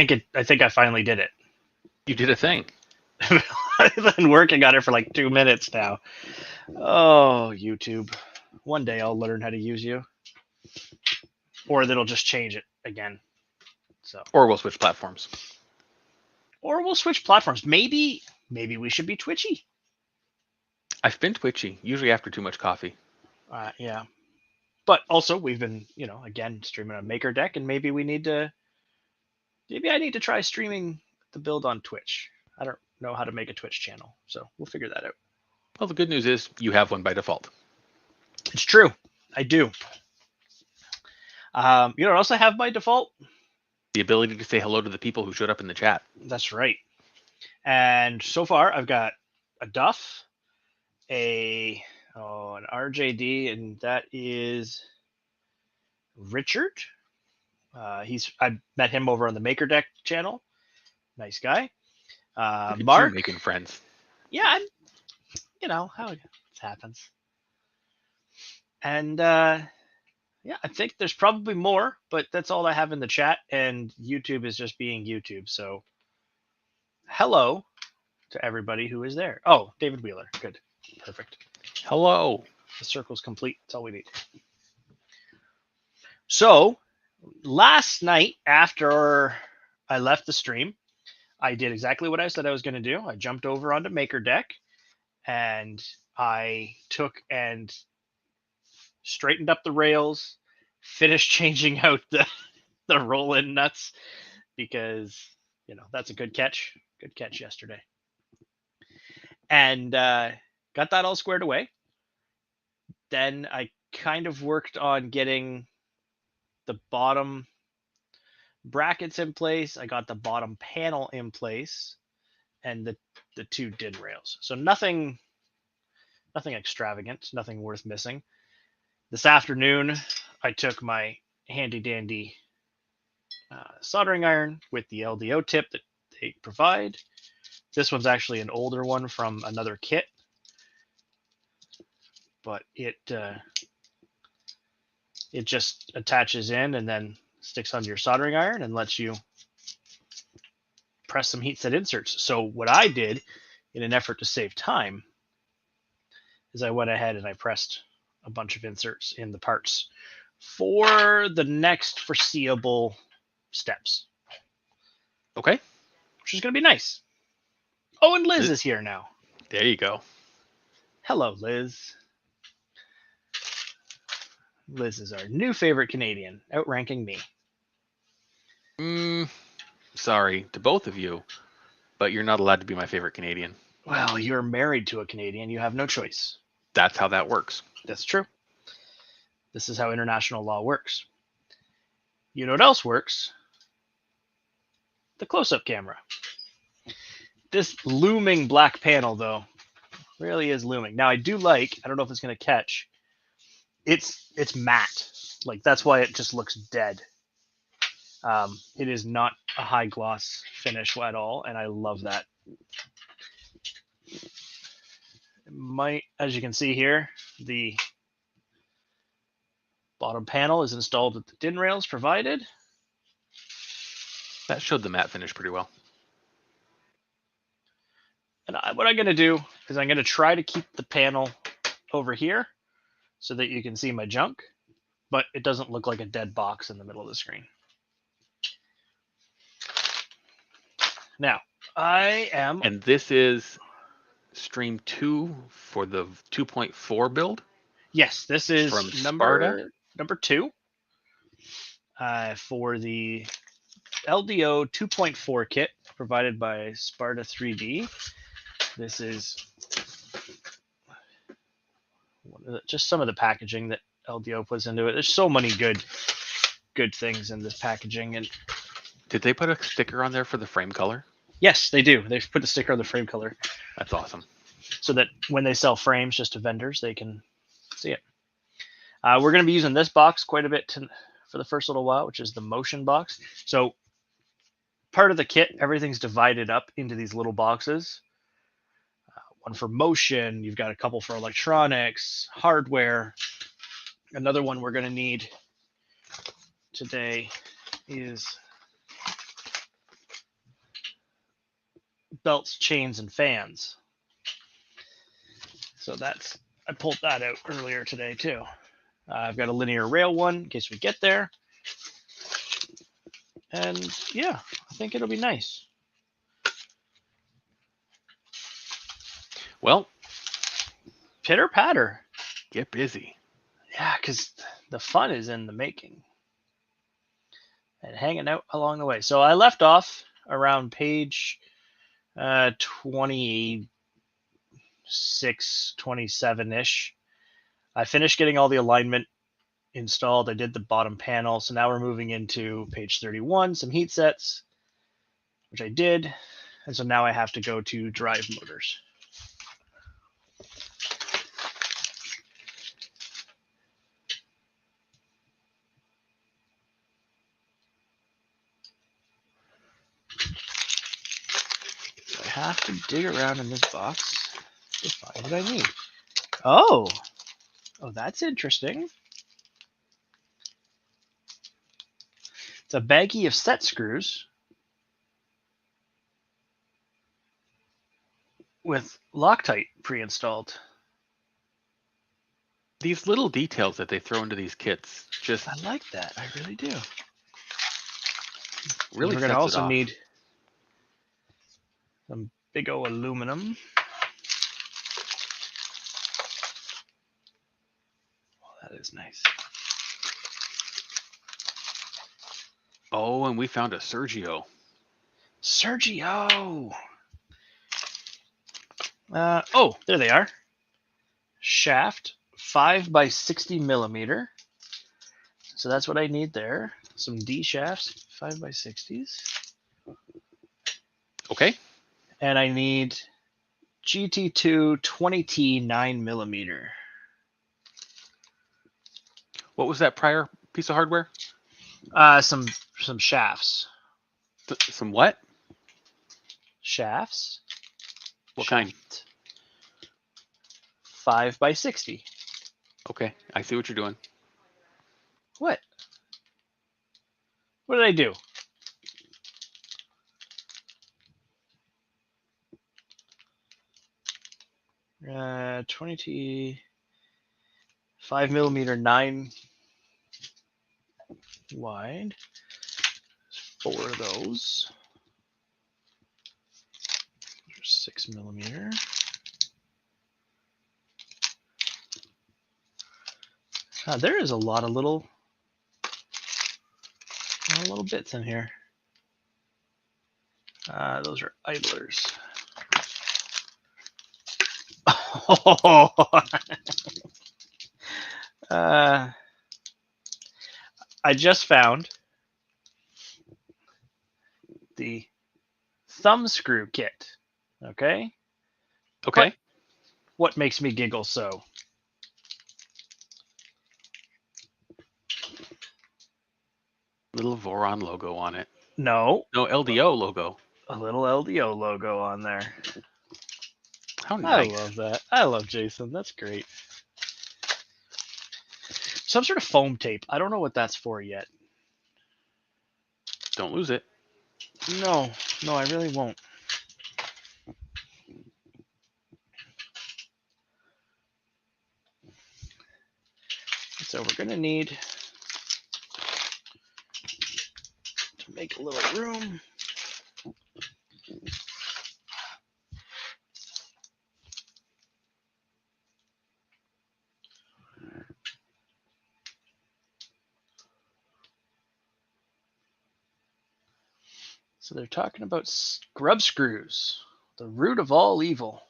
think I finally did it. You did a thing. I've been working on it for like 2 minutes now. Oh, YouTube. One day I'll learn how to use you. Or they'll just change it again. So. Or we'll switch platforms. Or we'll switch platforms. Maybe we should be Twitchy. I've been twitchy, usually after too much coffee. Yeah. But also we've been, again, streaming on Maker Deck, and maybe I need to try streaming the build on Twitch. I don't know how to make a Twitch channel, so we'll figure that out. Well, the good news is you have one by default. It's true. I do. You know what else I have by default? The ability to say hello to the people who showed up in the chat. That's right. And so far, I've got a Duff, an RJD, and that is Richard. I met him over on the Maker Deck channel. Nice guy. Mark, making friends. Yeah, how it happens. And yeah, I think there's probably more, but that's all I have in the chat, and YouTube is just being YouTube. So hello to everybody who is there. Oh, David Wheeler. Good. Perfect. Hello. The circle's complete. That's all we need. So last night after I left the stream, I did exactly what I said I was going to do. I jumped over onto Maker Deck, and I took and straightened up the rails, finished changing out the roll-in nuts, because that's a good catch yesterday, and got that all squared away. Then I kind of worked on getting the bottom brackets in place. I got the bottom panel in place, and the two DIN rails. So nothing extravagant, nothing worth missing. This afternoon, I took my handy dandy soldering iron with the LDO tip that they provide. This one's actually an older one from another kit, but it just attaches in and then sticks onto your soldering iron and lets you press some heat set inserts. So what I did in an effort to save time is I went ahead and I pressed a bunch of inserts in the parts for the next foreseeable steps. Okay. Which is going to be nice. Oh, and Liz is here now. There you go. Hello, Liz. Liz is our new favorite Canadian, outranking me. Sorry to both of you, but you're not allowed to be my favorite Canadian. Well, you're married to a Canadian. You have no choice. That's how that works. That's true. This is how international law works. You know what else works? The close-up camera. This looming black panel, though, really is looming. Now, I don't know if it's going to catch, it's matte. Like, that's why it just looks dead. It is not a high gloss finish at all, and I love that. As you can see here, the bottom panel is installed with the DIN rails provided. That showed the matte finish pretty well. And what I'm going to do is I'm going to try to keep the panel over here so that you can see my junk, but it doesn't look like a dead box in the middle of the screen. Now, I am... And this is stream 2 for the 2.4 build? Yes, this is from Sparta? number 2 for the LDO 2.4 kit provided by Sparta3D. This is just some of the packaging that LDO puts into it. There's so many good things in this packaging. And did they put a sticker on there for the frame color? Yes, they do. They've put a sticker on the frame color. That's awesome. So that when they sell frames just to vendors, they can see it. We're going to be using this box quite a bit for the first little while, which is the motion box. So part of the kit, everything's divided up into these little boxes. One for motion. You've got a couple for electronics, hardware. Another one we're going to need today is belts, chains, and fans. So I pulled that out earlier today too. I've got a linear rail one in case we get there. And yeah, I think it'll be nice. Well, pitter patter. Get busy. Yeah, because the fun is in the making and hanging out along the way. So I left off around page 26, 27-ish. I finished getting all the alignment installed. I did the bottom panel. So now we're moving into page 31, some heat sets, which I did. And so now I have to go to drive motors. So I have to dig around in this box to find what I need. Oh, that's interesting. It's a baggie of set screws with Loctite pre-installed. These little details that they throw into these kits just I like that. I really do. really We're sets going to also it off. need some big old aluminum. Oh, that is nice. Oh, and we found a Sergio. Sergio! Oh, there they are. Shaft, 5 by 60 millimeter. So that's what I need there. Some D shafts, 5 by 60s. Okay. And I need GT2 20T 9 millimeter. What was that prior piece of hardware? Some shafts. Some what? Shafts. What kind? 5 by 60. Okay, I see what you're doing. What? What did I do? Uh, 20T 5 millimeter 9 wide. 4 of those. 6 millimeter. There is a lot of little bits in here. Those are idlers. I just found the thumb screw kit. Okay? Okay. But what makes me giggle so? Little Voron logo on it. No. No, LDO logo. A little LDO logo on there. How nice. I love that. I love Jason. That's great. Some sort of foam tape. I don't know what that's for yet. Don't lose it. No, I really won't. So we're going to need to make a little room. So they're talking about scrub screws, the root of all evil.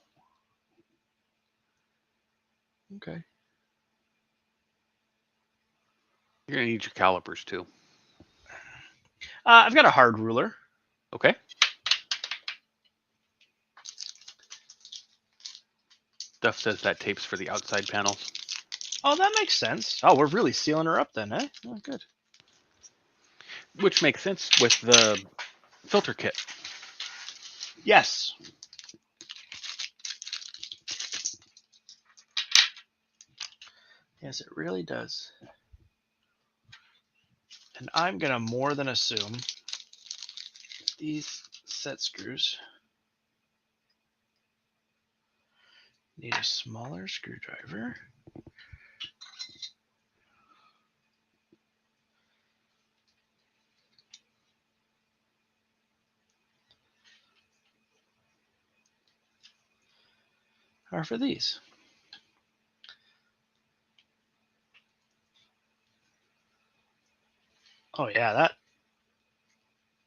Okay. You're going to need your calipers too. I've got a hard ruler. Okay. Duff says that tape's for the outside panels. Oh, that makes sense. Oh, we're really sealing her up then, eh? Oh, good. Which makes sense with the filter kit. Yes. Yes, it really does. And I'm going to more than assume these set screws Need a smaller screwdriver. Are for these. Oh yeah, that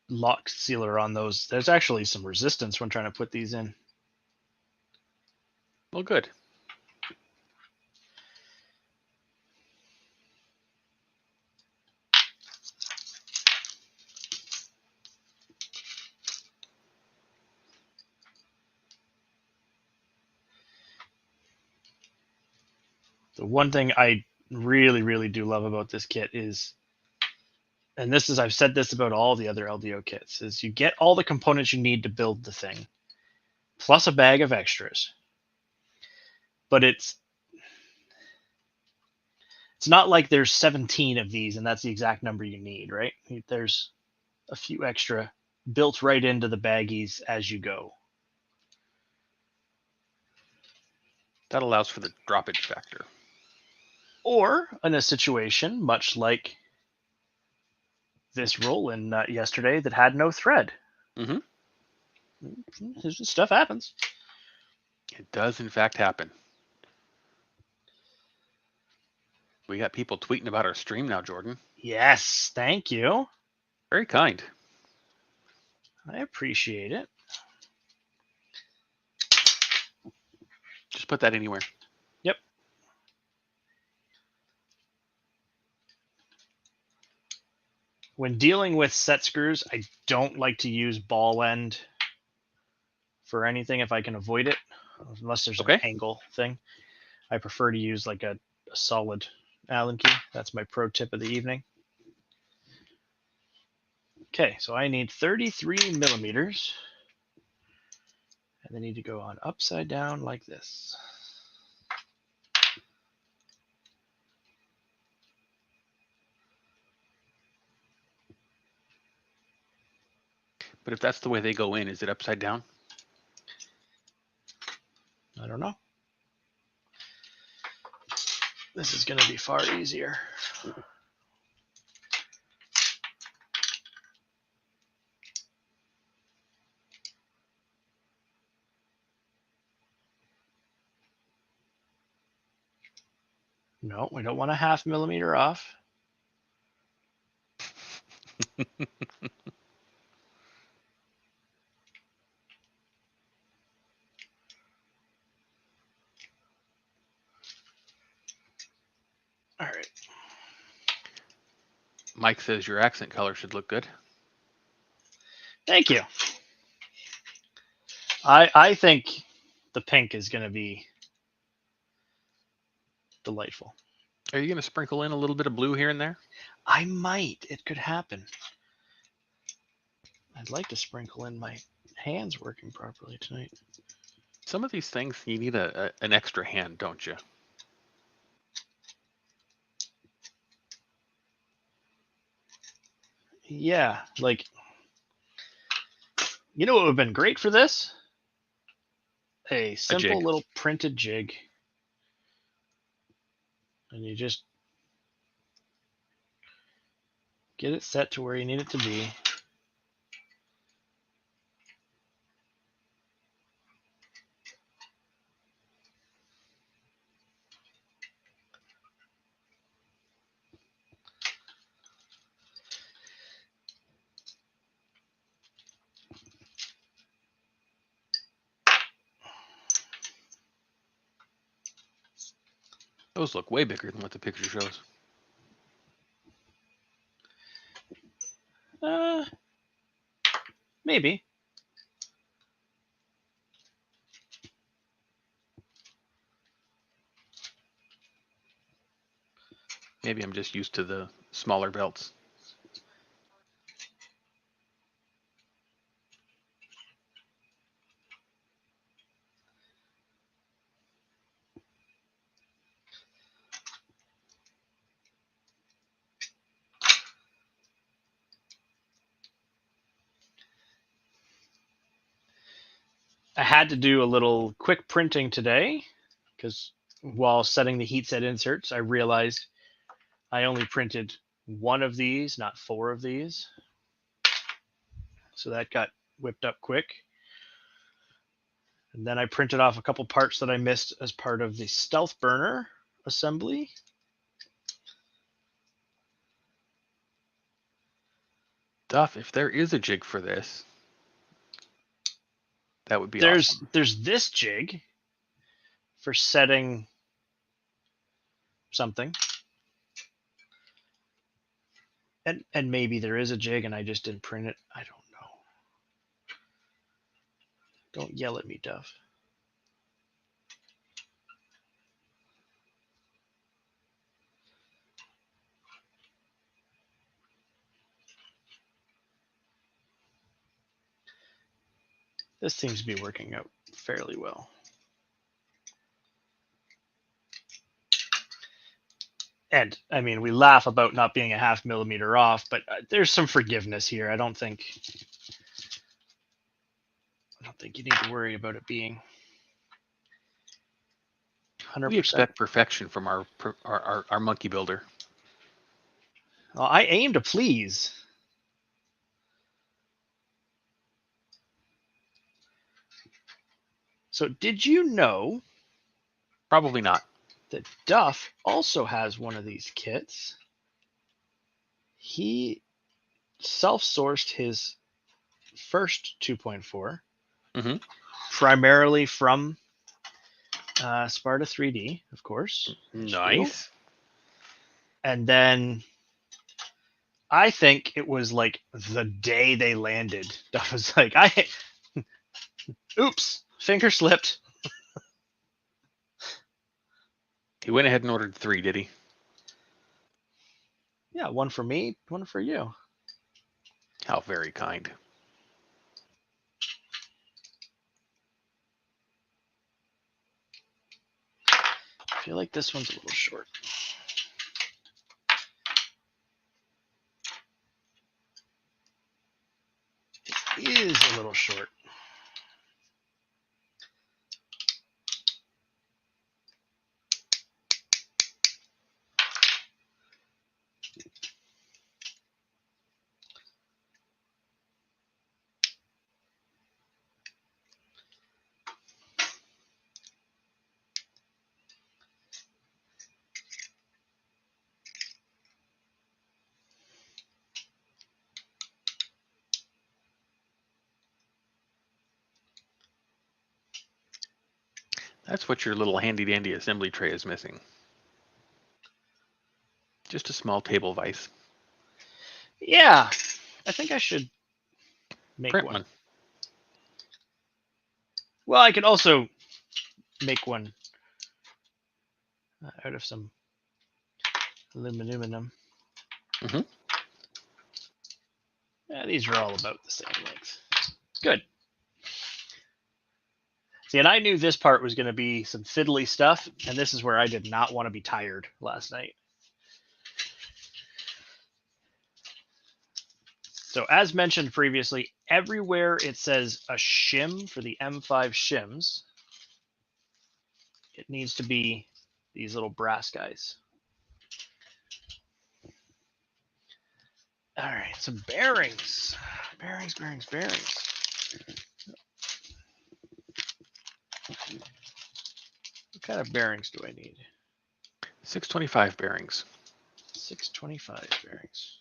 lock sealer on those, there's actually some resistance when trying to put these in. Well, good. The one thing I really, really do love about this kit is, and this is, I've said this about all the other LDO kits, is you get all the components you need to build the thing, plus a bag of extras. But it's not like there's 17 of these and that's the exact number you need, right? There's a few extra built right into the baggies as you go. That allows for the droppage factor. Or in a situation much like this roll-in nut yesterday that had no thread. Mm-hmm. Stuff happens. It does, in fact, happen. We got people tweeting about our stream now, Jordan. Yes, thank you. Very kind. I appreciate it. Just put that anywhere. Yep. When dealing with set screws, I don't like to use ball end for anything if I can avoid it, unless there's an angle thing. I prefer to use like a solid Allen key. That's my pro tip of the evening. Okay, so I need 33 millimeters. And they need to go on upside down like this. But if that's the way they go in, is it upside down? I don't know. This is going to be far easier. No, we don't want a 0.5 millimeter off. All right. Mike says your accent color should look good. Thank you. I think the pink is going to be delightful. Are you going to sprinkle in a little bit of blue here and there? I might. It could happen. I'd like to sprinkle in my hands working properly tonight. Some of these things, you need an extra hand, don't you? Yeah, like, you know what would have been great for this? A simple little printed jig. And you just get it set to where you need it to be. Those look way bigger than what the picture shows. Maybe. Maybe I'm just used to the smaller belts. I had to do a little quick printing today because while setting the heat set inserts, I realized I only printed one of these, not 4 of these. So that got whipped up quick. And then I printed off a couple parts that I missed as part of the stealth burner assembly. Duff, if there is a jig for this, that would be awesome. There's this jig for setting something. And maybe there is a jig and I just didn't print it. I don't know. Don't yell at me, Duff. This seems to be working out fairly well. And I mean, we laugh about not being a 0.5 millimeter off, but there's some forgiveness here. I don't think you need to worry about it being 100%. We expect perfection from our monkey builder. Well, I aim to please. So did you know? Probably not. That Duff also has one of these kits. He self-sourced his first 2.4 primarily from Sparta3D, of course. Nice. And then I think it was like the day they landed, Duff was like, oops, finger slipped. He went ahead and ordered 3, did he? Yeah, one for me, one for you. How very kind. I feel like this one's a little short. It is a little short. That's what your little handy-dandy assembly tray is missing. Just a small table vise. Yeah, I think I should make Print one. Well, I could also make one out of some aluminum. Yeah, these are all about the same length. Good. See, and I knew this part was going to be some fiddly stuff, and this is where I did not want to be tired last night. So as mentioned previously, everywhere it says a shim for the M5 shims, it needs to be these little brass guys. All right, some bearings. Bearings. What kind of bearings do I need? 625 bearings. 625 bearings.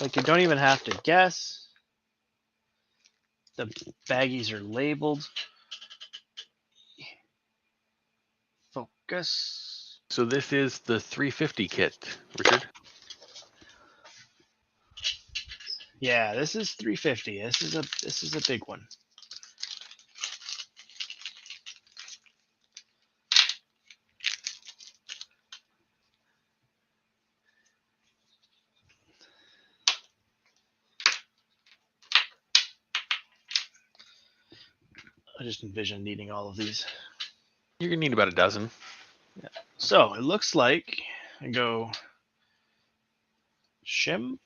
Like, you don't even have to guess. The baggies are labeled. Focus. So this is the 350 kit, Richard? Yeah, this is 350. This is a big one. I just envision needing all of these. You're gonna need about a dozen. Yeah. So it looks like I go shim,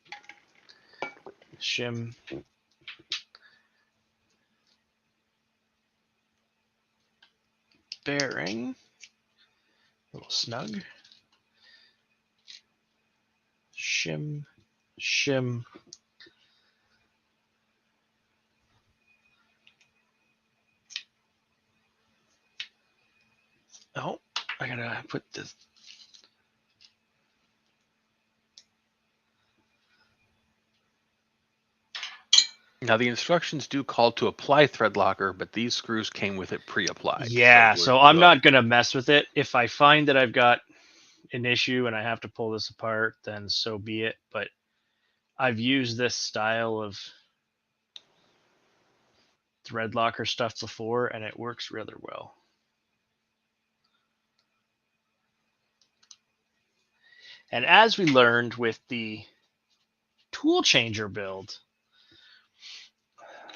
bearing. A little snug. Shim, shim. Oh, I gotta put this. Now the instructions do call to apply thread locker, but these screws came with it pre-applied. Yeah, we're so I'm good. not gonna mess with it. If I find that I've got an issue and I have to pull this apart, then so be it. But I've used this style of thread locker stuff before, and it works rather well. And as we learned with the tool changer build,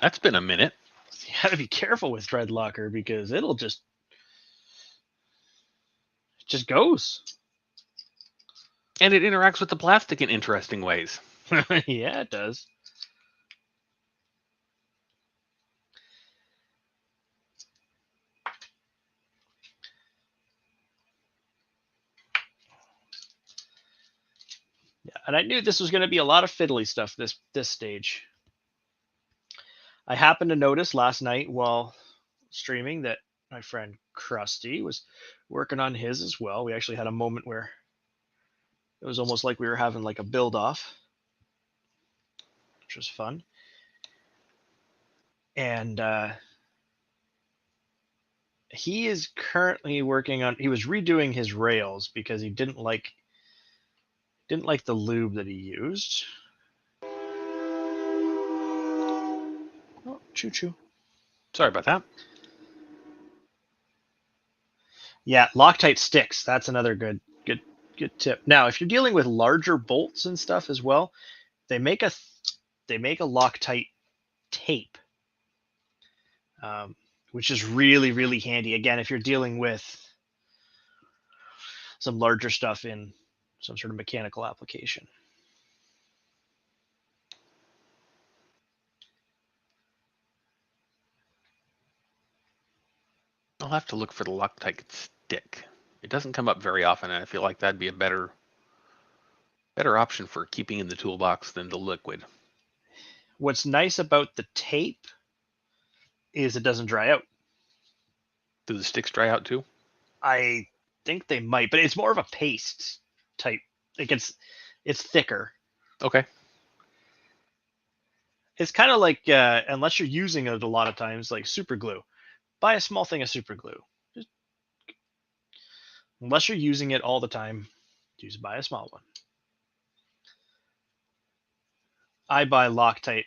That's been a minute. you got to be careful with thread locker because it'll just goes. And it interacts with the plastic in interesting ways. Yeah, it does. Yeah, and I knew this was going to be a lot of fiddly stuff this stage. I happened to notice last night while streaming that my friend Krusty was working on his as well. We actually had a moment where it was almost like we were having like a build off, which was fun. And he is currently working on. He was redoing his rails because he didn't like the lube that he used. Oh, choo choo. Sorry about that. Yeah, Loctite sticks. That's another good tip. Now, if you're dealing with larger bolts and stuff as well, they make a Loctite tape, which is really handy. Again, if you're dealing with some larger stuff in some sort of mechanical application. I'll have to look for the Loctite stick. It doesn't come up very often, and I feel like that'd be a better option for keeping in the toolbox than the liquid. What's nice about the tape is it doesn't dry out. Do the sticks dry out too? I think they might, but it's more of a paste type. Like it's thicker. Okay. It's kind of like unless you're using it a lot of times, like super glue. Buy a small thing of super glue. Just, unless you're using it all the time, buy a small one. I buy Loctite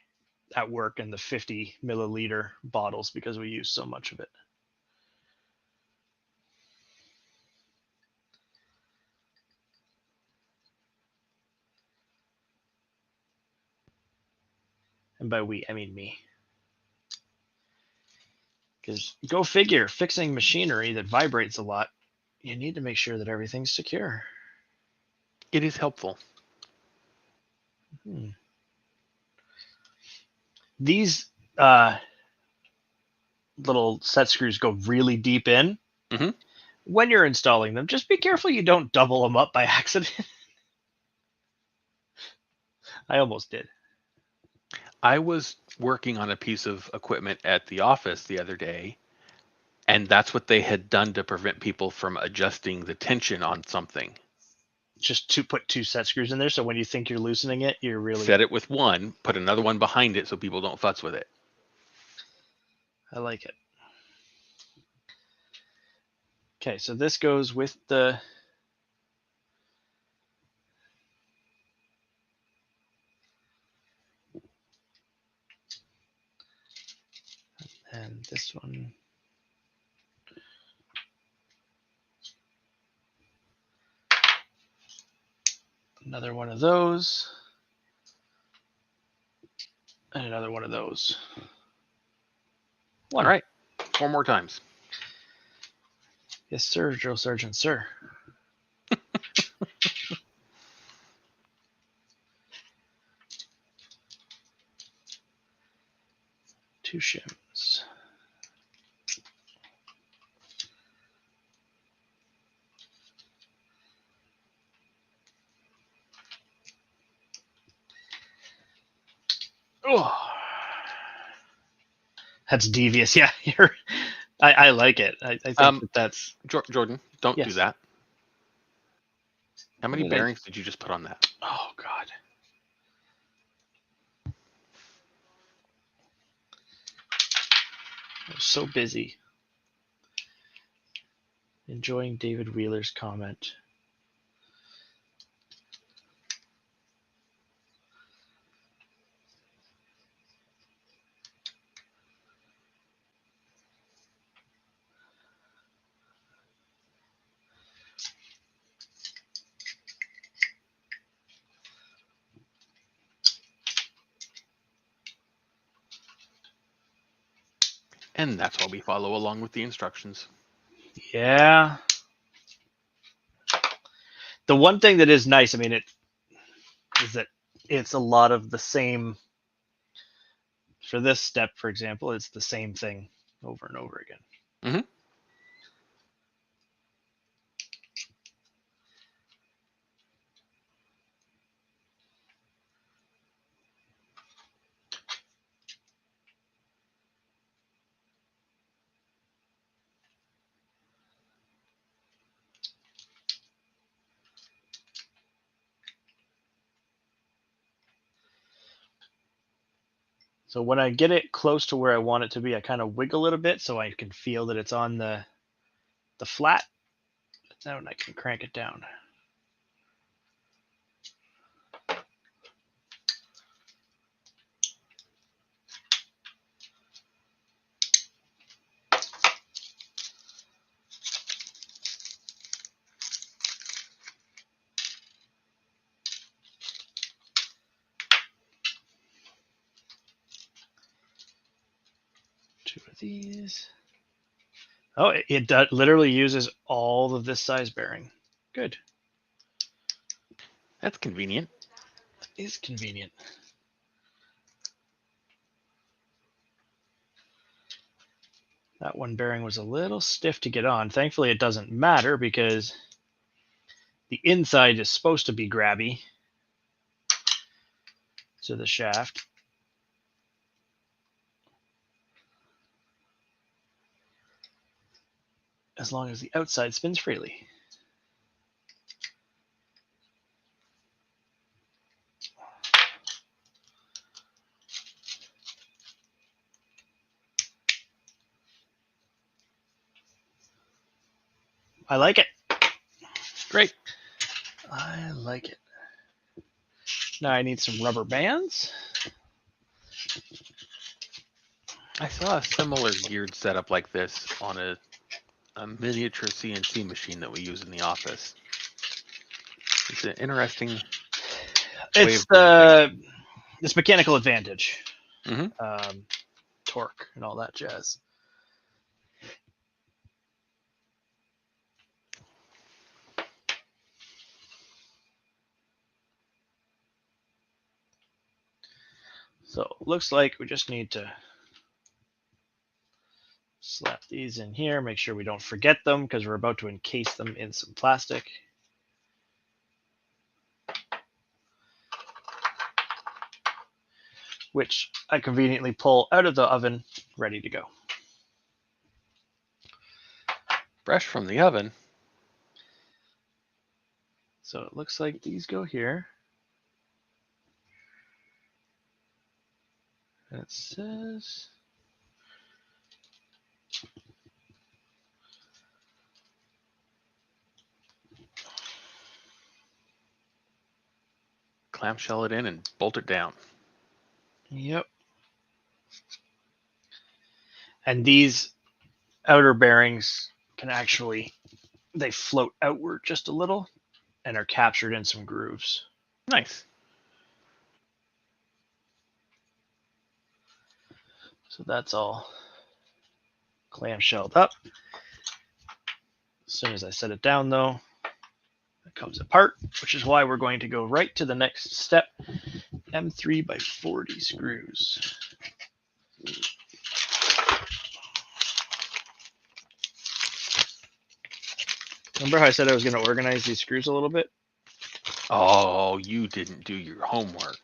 at work in the 50 milliliter bottles because we use so much of it. And by we, I mean me. Because go figure, fixing machinery that vibrates a lot, you need to make sure that everything's secure. It is helpful. These little set screws go really deep in. Mm-hmm. When you're installing them, just be careful you don't double them up by accident. I almost did. I was working on a piece of equipment at the office the other day, and that's what they had done to prevent people from adjusting the tension on something. Just to put two set screws in there, so when you think you're loosening it, you're really... Set it with one, put another one behind it so people don't futz with it. I like it. Okay, so this goes with the... And this one... Another one of those. And another one of those. All right, 4 more times. Yes, sir, Drill Sergeant, sir. Two shims. Oh, that's devious. Yeah, I like it. I think that's Jordan. Don't do yes. that. How many What did bearings did you just put on that? Oh God. I was so busy enjoying David Wheeler's comment. And that's why we follow along with the instructions. Yeah. The one thing that is nice, I mean, it is that it's a lot of the same. For this step, for example, it's the same thing over and over again. Mm-hmm. So when I get it close to where I want it to be, I kind of wiggle it a bit so I can feel that it's on the flat. Now I can crank it down. Two of these. Oh, it literally uses all of this size bearing. Good. That's convenient. That is convenient. That one bearing was a little stiff to get on. Thankfully, it doesn't matter because the inside is supposed to be grabby to the shaft. As long as the outside spins freely. I like it. Great. I like it. Now I need some rubber bands. I saw a similar geared setup like this on a miniature CNC machine that we use in the office. It's an interesting. It's this mechanical advantage, torque, and all that jazz. So it looks like we just need to slap these in here, make sure we don't forget them because we're about to encase them in some plastic. Which I conveniently pull out of the oven, ready to go. Fresh from the oven. So it looks like these go here. And it says Clamshell it in and bolt it down. yep. And these outer bearings can actually, they float outward just a little and are captured in some grooves. Nice. So that's all clamshelled up. As soon as I set it down though, it comes apart, which is why we're going to go right to the next step, M3 by 40 screws. Remember how I said I was going to organize these screws a little bit? Oh, you didn't do your homework.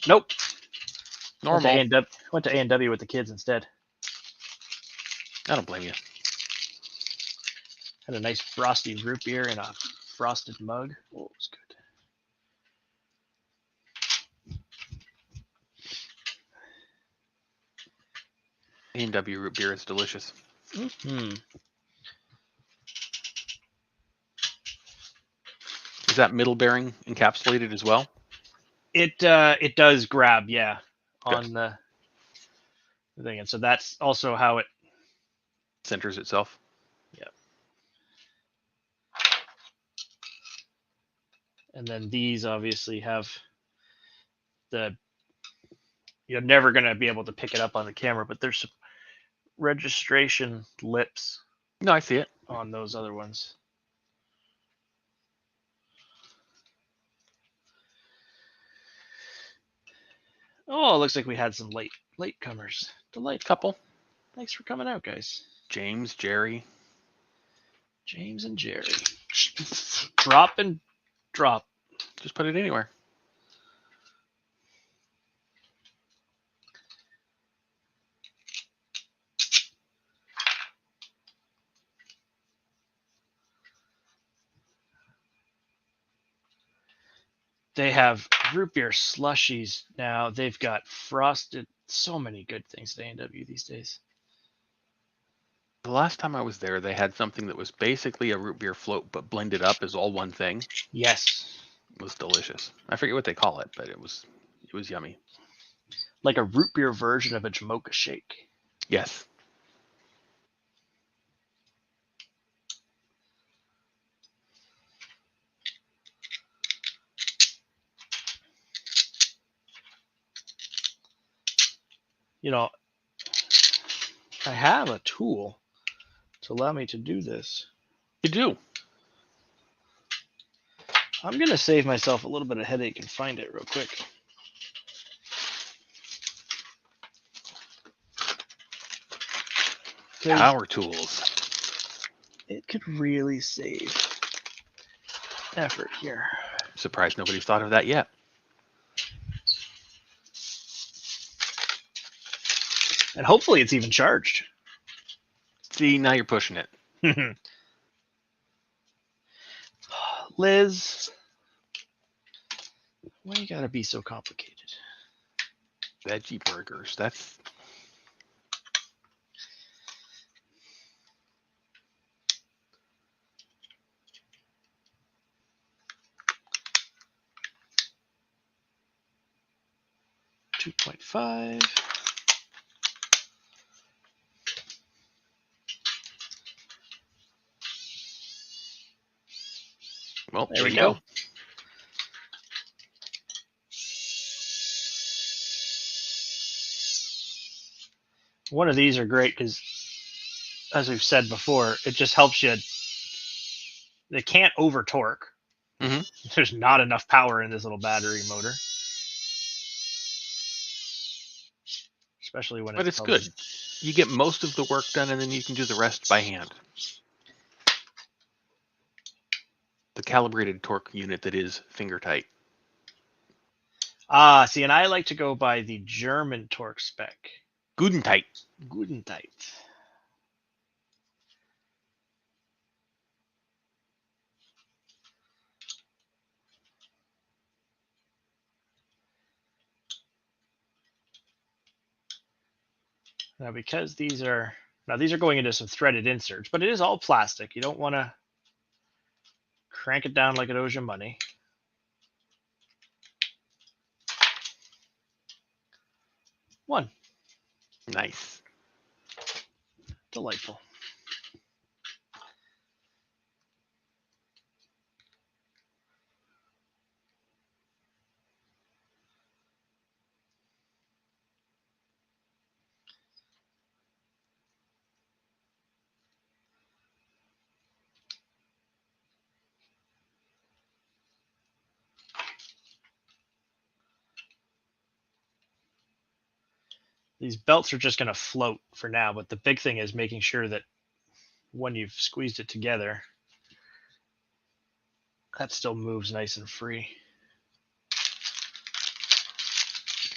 Nope. Normal. Went to A&W with the kids instead. I don't blame you. Had a nice frosty root beer in a frosted mug. Oh, it was good. A&W root beer is delicious. Mm-hmm. Is that middle bearing encapsulated as well? It does grab, yeah, Good. on the thing, and so that's also how it centers itself. Yep. And then these obviously have you're never going to be able to pick it up on the camera, but there's some registration lips. No, I see it on those other ones. Oh, it looks like we had some latecomers. Delightful. Couple. Thanks for coming out, guys. James, Jerry. James and Jerry. Drop and drop. Just put it anywhere. They have root beer slushies now. They've got frosted. So many good things at A&W these days. The last time I was there, they had something that was basically a root beer float, but blended up as all one thing. Yes. It was delicious. I forget what they call it, but it was yummy. Like a root beer version of a Jamocha shake. Yes. You know, I have a tool to allow me to do this. You do. I'm going to save myself a little bit of headache and find it real quick. Power tools. It could really save effort here. I'm surprised nobody's thought of that yet. And hopefully it's even charged. See, now you're pushing it. Liz, why you gotta be so complicated? Veggie burgers. That's... $2.5. Well, there we go. One of these are great because, as we've said before, it just helps you. They can't over torque. Mm-hmm. There's not enough power in this little battery motor. Especially when but it's good. You get most of the work done, and then you can do the rest by hand. The calibrated torque unit that is finger tight. See, and I like to go by the German torque spec. Gudentight. Gudentight. Now, because these are going into some threaded inserts, but it is all plastic. You don't want to crank it down like it owes you money. One. Nice. Delightful. These belts are just going to float for now, but the big thing is making sure that when you've squeezed it together, that still moves nice and free.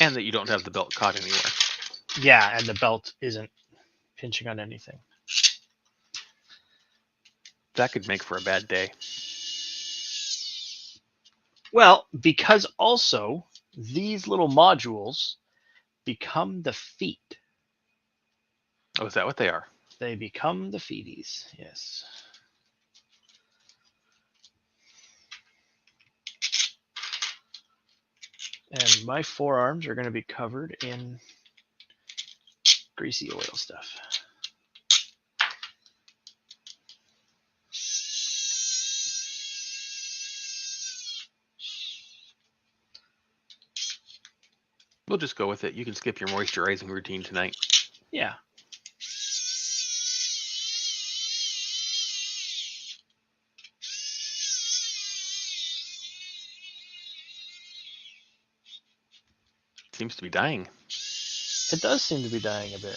And that you don't have the belt caught anywhere. Yeah, and the belt isn't pinching on anything. That could make for a bad day. Well, because also these little modules become the feet. Oh, is that what they are? They become the feeties, yes. And my forearms are going to be covered in greasy oil stuff. We'll just go with it. You can skip your moisturizing routine tonight. Yeah. Seems to be dying. It does seem to be dying a bit.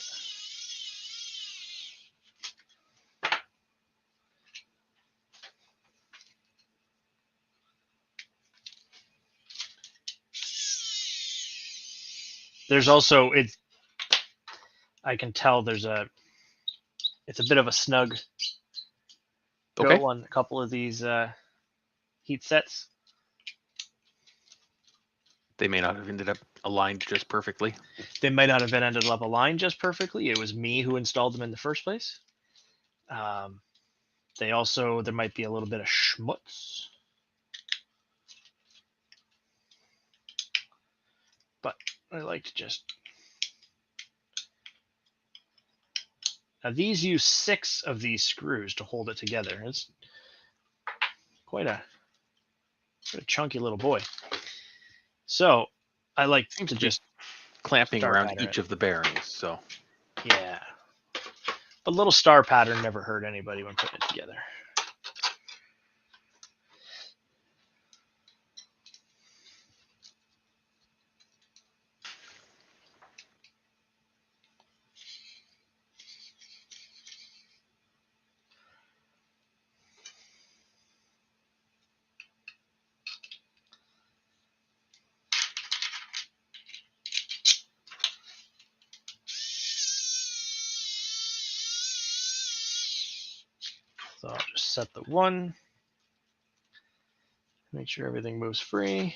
There's also, I can tell it's a bit of a snug Okay. go on a couple of these heat sets. They may not have ended up aligned just perfectly. They might not have been ended up aligned just perfectly. It was me who installed them in the first place. There might be a little bit of schmutz. But I like to just... Now these use 6 of these screws to hold it together. It's quite a chunky little boy. So I like to just clamping around pattern each of the bearings. So yeah, but little star pattern never hurt anybody when putting it together. So I'll just set the 1. Make sure everything moves free.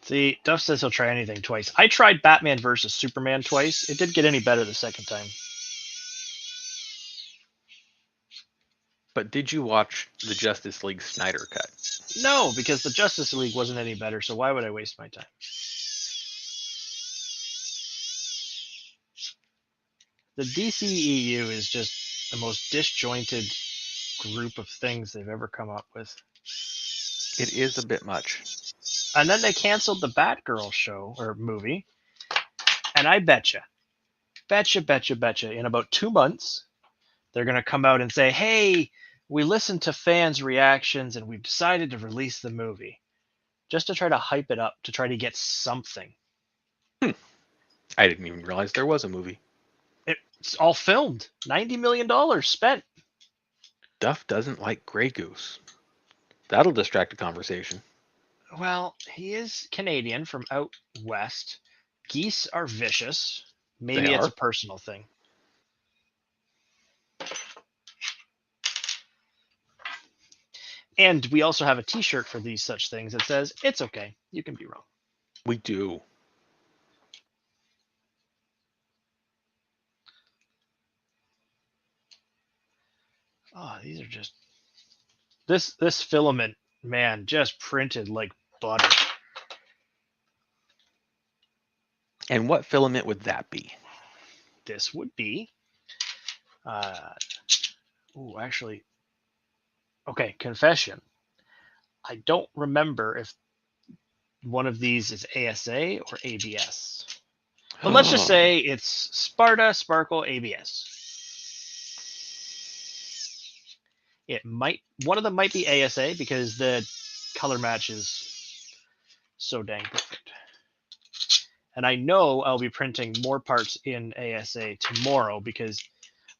See, Duff says he'll try anything twice. I tried Batman versus Superman twice. It didn't get any better the second time. But did you watch the Justice League Snyder cut? No, because the Justice League wasn't any better, so why would I waste my time? The DCEU is just the most disjointed group of things they've ever come up with. It is a bit much. And then they canceled the Batgirl show or movie. And I betcha, in about 2 months, they're going to come out and say, hey, we listened to fans' reactions and we've decided to release the movie. Just to try to hype it up, to try to get something. I didn't even realize there was a movie. It's all filmed. $90 million spent. Duff doesn't like Grey Goose. That'll distract the conversation. Well, he is Canadian from out west. Geese are vicious. Maybe it's a personal thing. And we also have a t-shirt for these such things that says, it's okay, you can be wrong. We do. Oh, these are just... This filament, man, just printed like butter. And what filament would that be? This would be... actually... Okay, confession. I don't remember if one of these is ASA or ABS. But let's just say it's Sparta Sparkle ABS. One of them might be ASA because the color match is so dang perfect. And I know I'll be printing more parts in ASA tomorrow because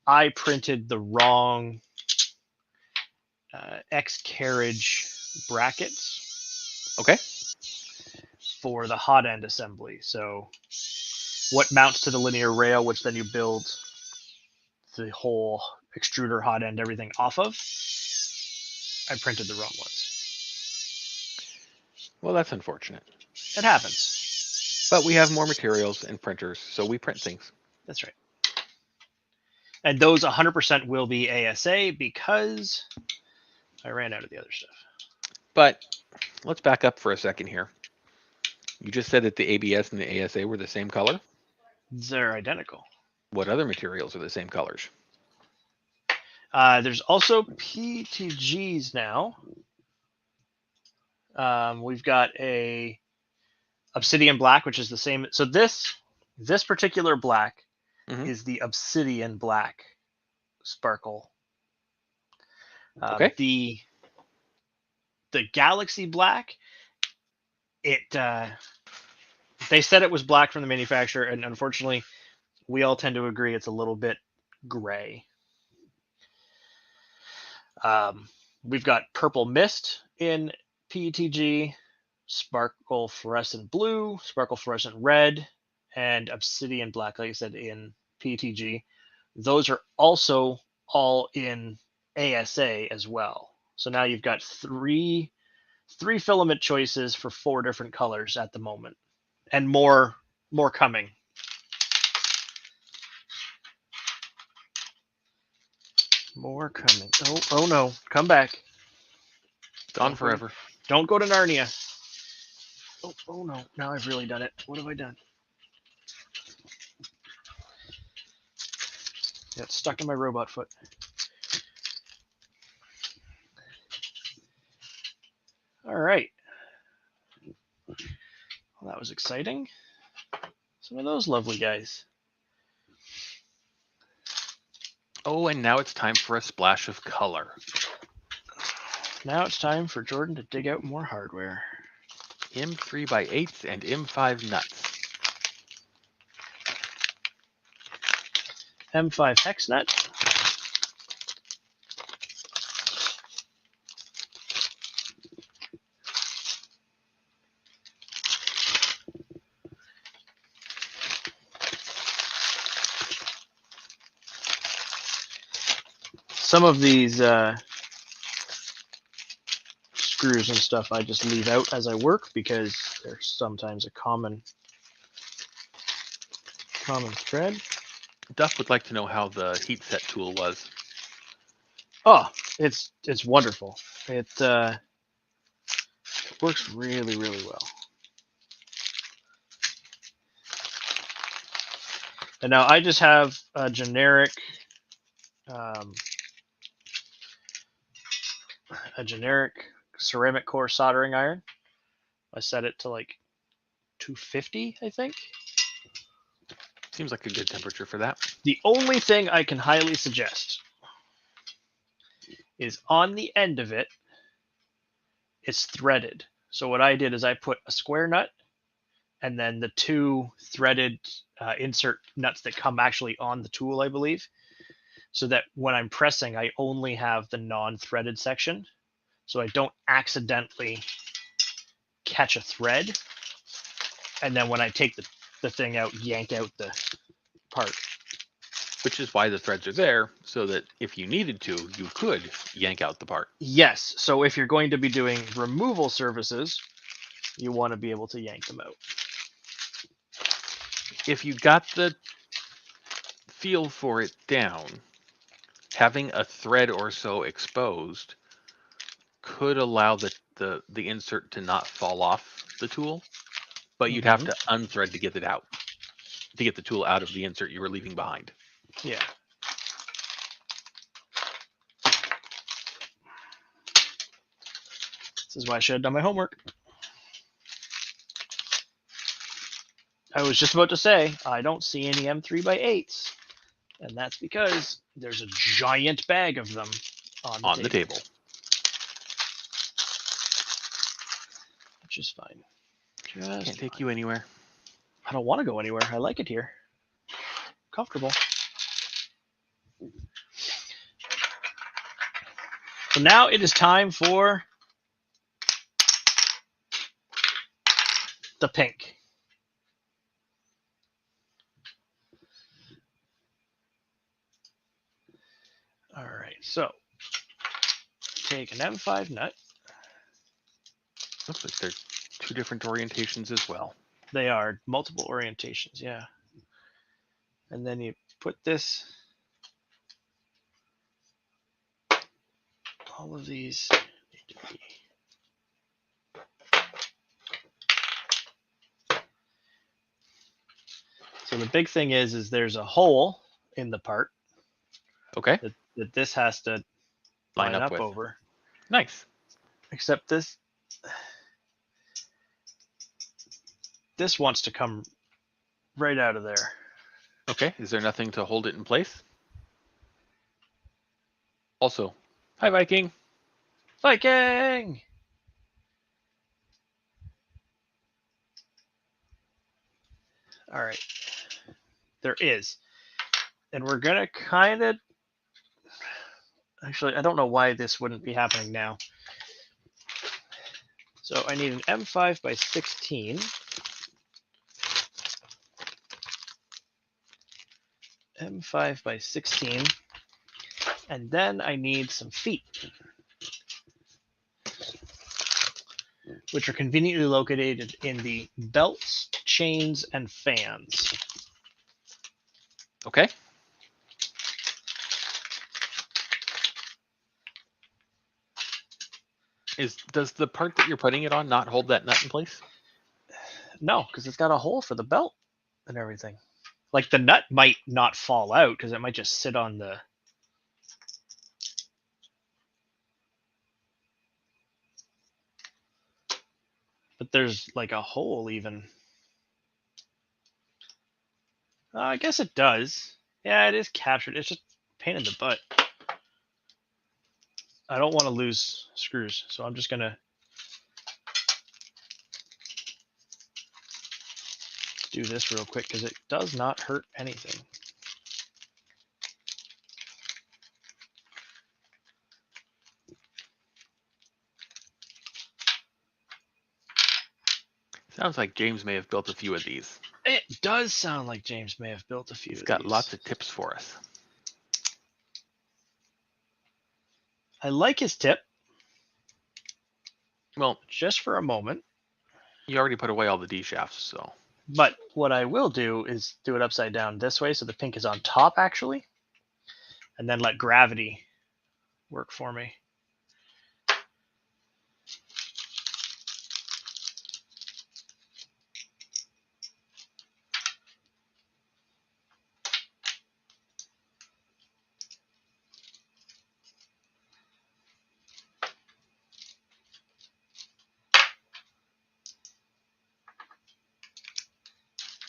I printed the wrong X carriage brackets. Okay. For the hot end assembly. So what mounts to the linear rail, which then you build the whole extruder, hot end, everything off of. I printed the wrong ones. Well, that's unfortunate. It happens. But we have more materials and printers, so we print things. That's right. And those 100% will be ASA because I ran out of the other stuff. But let's back up for a second here. You just said that the ABS and the ASA were the same color? They're identical. What other materials are the same colors? There's also pt2s now. We've got a obsidian black, which is the same. So this particular black is the obsidian black sparkle. Okay. The galaxy black, they said it was black from the manufacturer, and unfortunately, we all tend to agree it's a little bit gray. We've got purple mist in PETG, sparkle fluorescent blue, sparkle fluorescent red, and obsidian black, like I said, in PETG. Those are also all in ASA as well. So now you've got three filament choices for 4 different colors at the moment, and more coming. More coming. Oh no, come back. Gone forever. Don't go to Narnia. Oh no, now I've really done it. What have I done? Got stuck in my robot foot. All right. Well, that was exciting. Some of those lovely guys. Oh, and now it's time for a splash of color. Now it's time for Jordan to dig out more hardware. M3x8s and M5 nuts. M5 hex nut. Some of these screws and stuff I just leave out as I work because they're sometimes a common thread. Duff would like to know how the heat set tool was. Oh, it's wonderful. It works really, really well. And now I just have a generic ceramic core soldering iron. I set it to like 250, I think. Seems like a good temperature for that. The only thing I can highly suggest is on the end of it, it's threaded. So what I did is I put a square nut and then the 2 threaded insert nuts that come actually on the tool, I believe, so that when I'm pressing, I only have the non-threaded section, so I don't accidentally catch a thread, and then when I take the thing out, yank out the part. Which is why the threads are there, so that if you needed to, you could yank out the part. Yes, so if you're going to be doing removal services, you want to be able to yank them out. If you got the feel for it down, having a thread or so exposed could allow the insert to not fall off the tool, but you'd have to unthread to get it out, to get the tool out of the insert you were leaving behind. Yeah. This is why I should have done my homework. I was just about to say, I don't see any M3x8s. And that's because there's a giant bag of them on the table. Which is fine. Can't take you anywhere. I don't want to go anywhere. I like it here. Comfortable. So now it is time for the pink. All right, so take an M5 nut. Looks like there's 2 different orientations as well. They are multiple orientations, yeah. And then you put this, all of these need to be. So the big thing is there's a hole in the part. Okay. That this has to line up with. over. Nice. Except this wants to come right out of there. Okay. Is there nothing to hold it in place? Also, hi Viking. Viking! All right. There is. And we're going to kind of... Actually, I don't know why this wouldn't be happening now. So I need an M5 by 16. M5 by 16. And then I need some feet, which are conveniently located in the belts, chains, and fans. Okay. Does the part that you're putting it on not hold that nut in place? No, because it's got a hole for the belt and everything. Like the nut might not fall out because it might just sit on the... But there's like a hole even. I guess it does. Yeah, it is captured. It's just a pain in the butt. I don't want to lose screws, so I'm just going to do this real quick because it does not hurt anything. Sounds like James may have built a few of these. It does sound like James may have built a few of these. He's got lots of tips for us. I like his tip. Well, just for a moment. You already put away all the D shafts, so. But what I will do is do it upside down this way so the pink is on top, actually. And then let gravity work for me.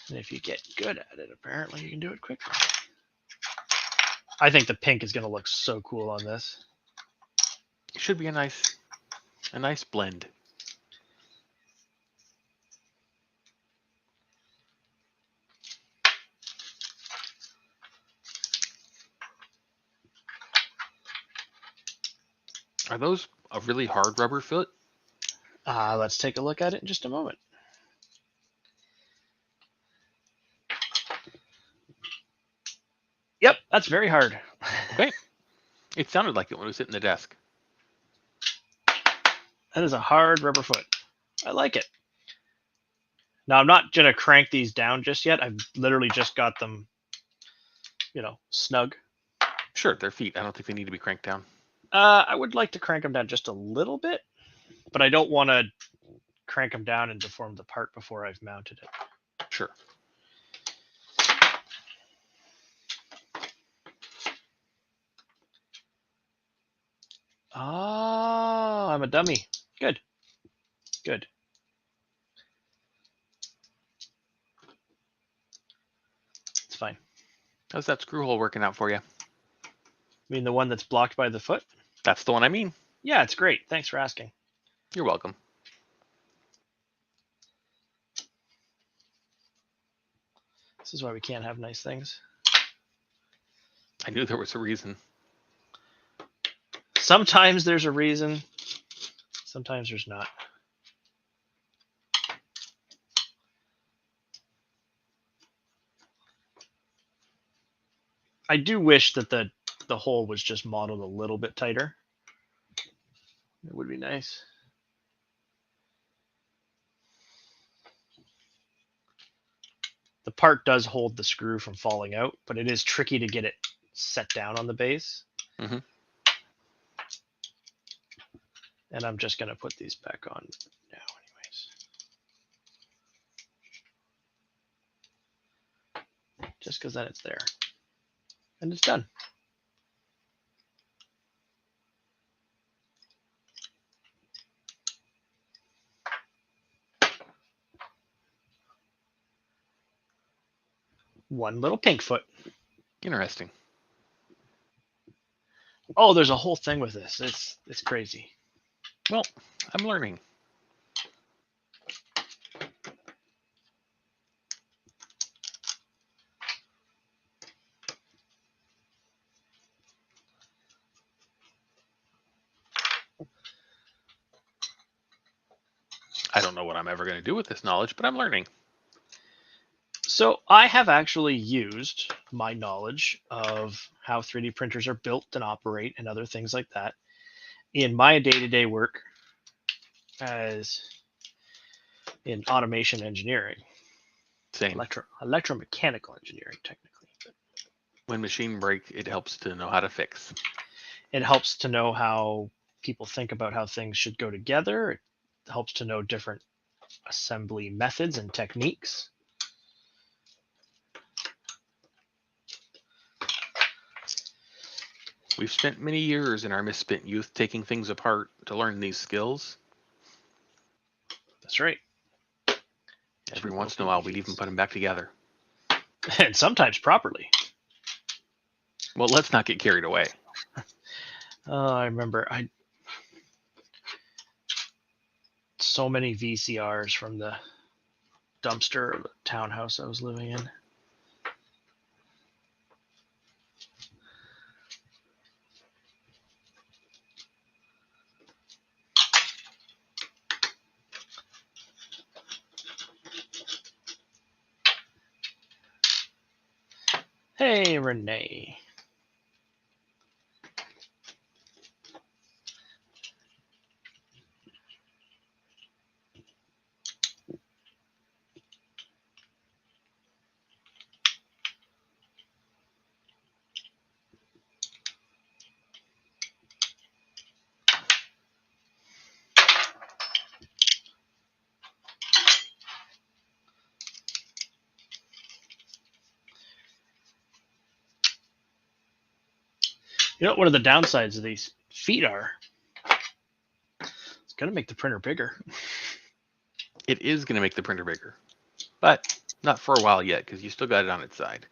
And if you get good at it, apparently you can do it quickly. I think the pink is going to look so cool on this. It should be a nice blend. Are those a really hard rubber foot? Let's take a look at it in just a moment. Yep, that's very hard. Okay. It sounded like it when it was hitting the desk. That is a hard rubber foot. I like it. Now, I'm not going to crank these down just yet. I've literally just got them, snug. Sure, they're feet. I don't think they need to be cranked down. I would like to crank them down just a little bit, but I don't want to crank them down and deform the part before I've mounted it. Sure. Oh, I'm a dummy. Good. Good. It's fine. How's that screw hole working out for you? You mean the one that's blocked by the foot? That's the one I mean. Yeah, it's great. Thanks for asking. You're welcome. This is why we can't have nice things. I knew there was a reason. Sometimes there's a reason. Sometimes there's not. I do wish that the hole was just modeled a little bit tighter. It would be nice. The part does hold the screw from falling out, but it is tricky to get it set down on the base. Mm-hmm. And I'm just going to put these back on now anyways. Just because then it's there. And it's done. One little pink foot. Interesting. Oh, there's a whole thing with this. It's crazy. Well, I'm learning. I don't know what I'm ever going to do with this knowledge, but I'm learning. So I have actually used my knowledge of how 3D printers are built and operate and other things like that in my day-to-day work as in automation engineering. Same. Electromechanical engineering, technically. When machine break, it helps to know how to fix. It helps to know how people think about how things should go together. It helps to know different assembly methods and techniques. We've spent many years in our misspent youth taking things apart to learn these skills. That's right. Every once in a while, we'd even put them back together. And sometimes properly. Well, let's not get carried away. I remember so many VCRs from the dumpster of the townhouse I was living in. Hey, Renee. You know what one of the downsides of these feet are? It's going to make the printer bigger. It is going to make the printer bigger, but not for a while yet because you still got it on its side.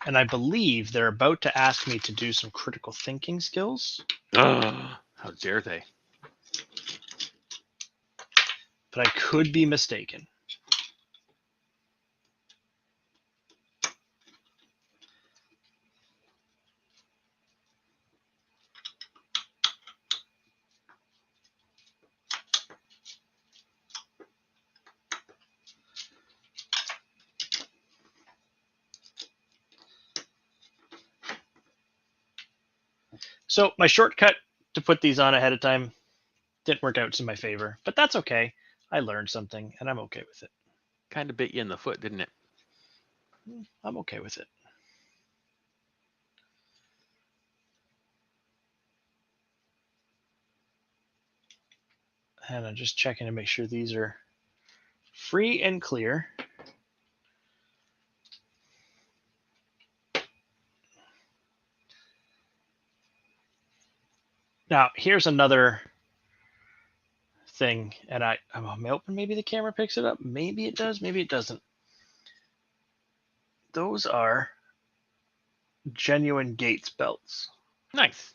And I believe they're about to ask me to do some critical thinking skills. How dare they? But I could be mistaken. So my shortcut to put these on ahead of time didn't work out in my favor, but that's okay. I learned something and I'm okay with it. Kind of bit you in the foot, didn't it? I'm okay with it. And I'm just checking to make sure these are free and clear. Now, here's another thing, and I'm hoping maybe the camera picks it up. Maybe it does, maybe it doesn't. Those are genuine Gates belts. Nice.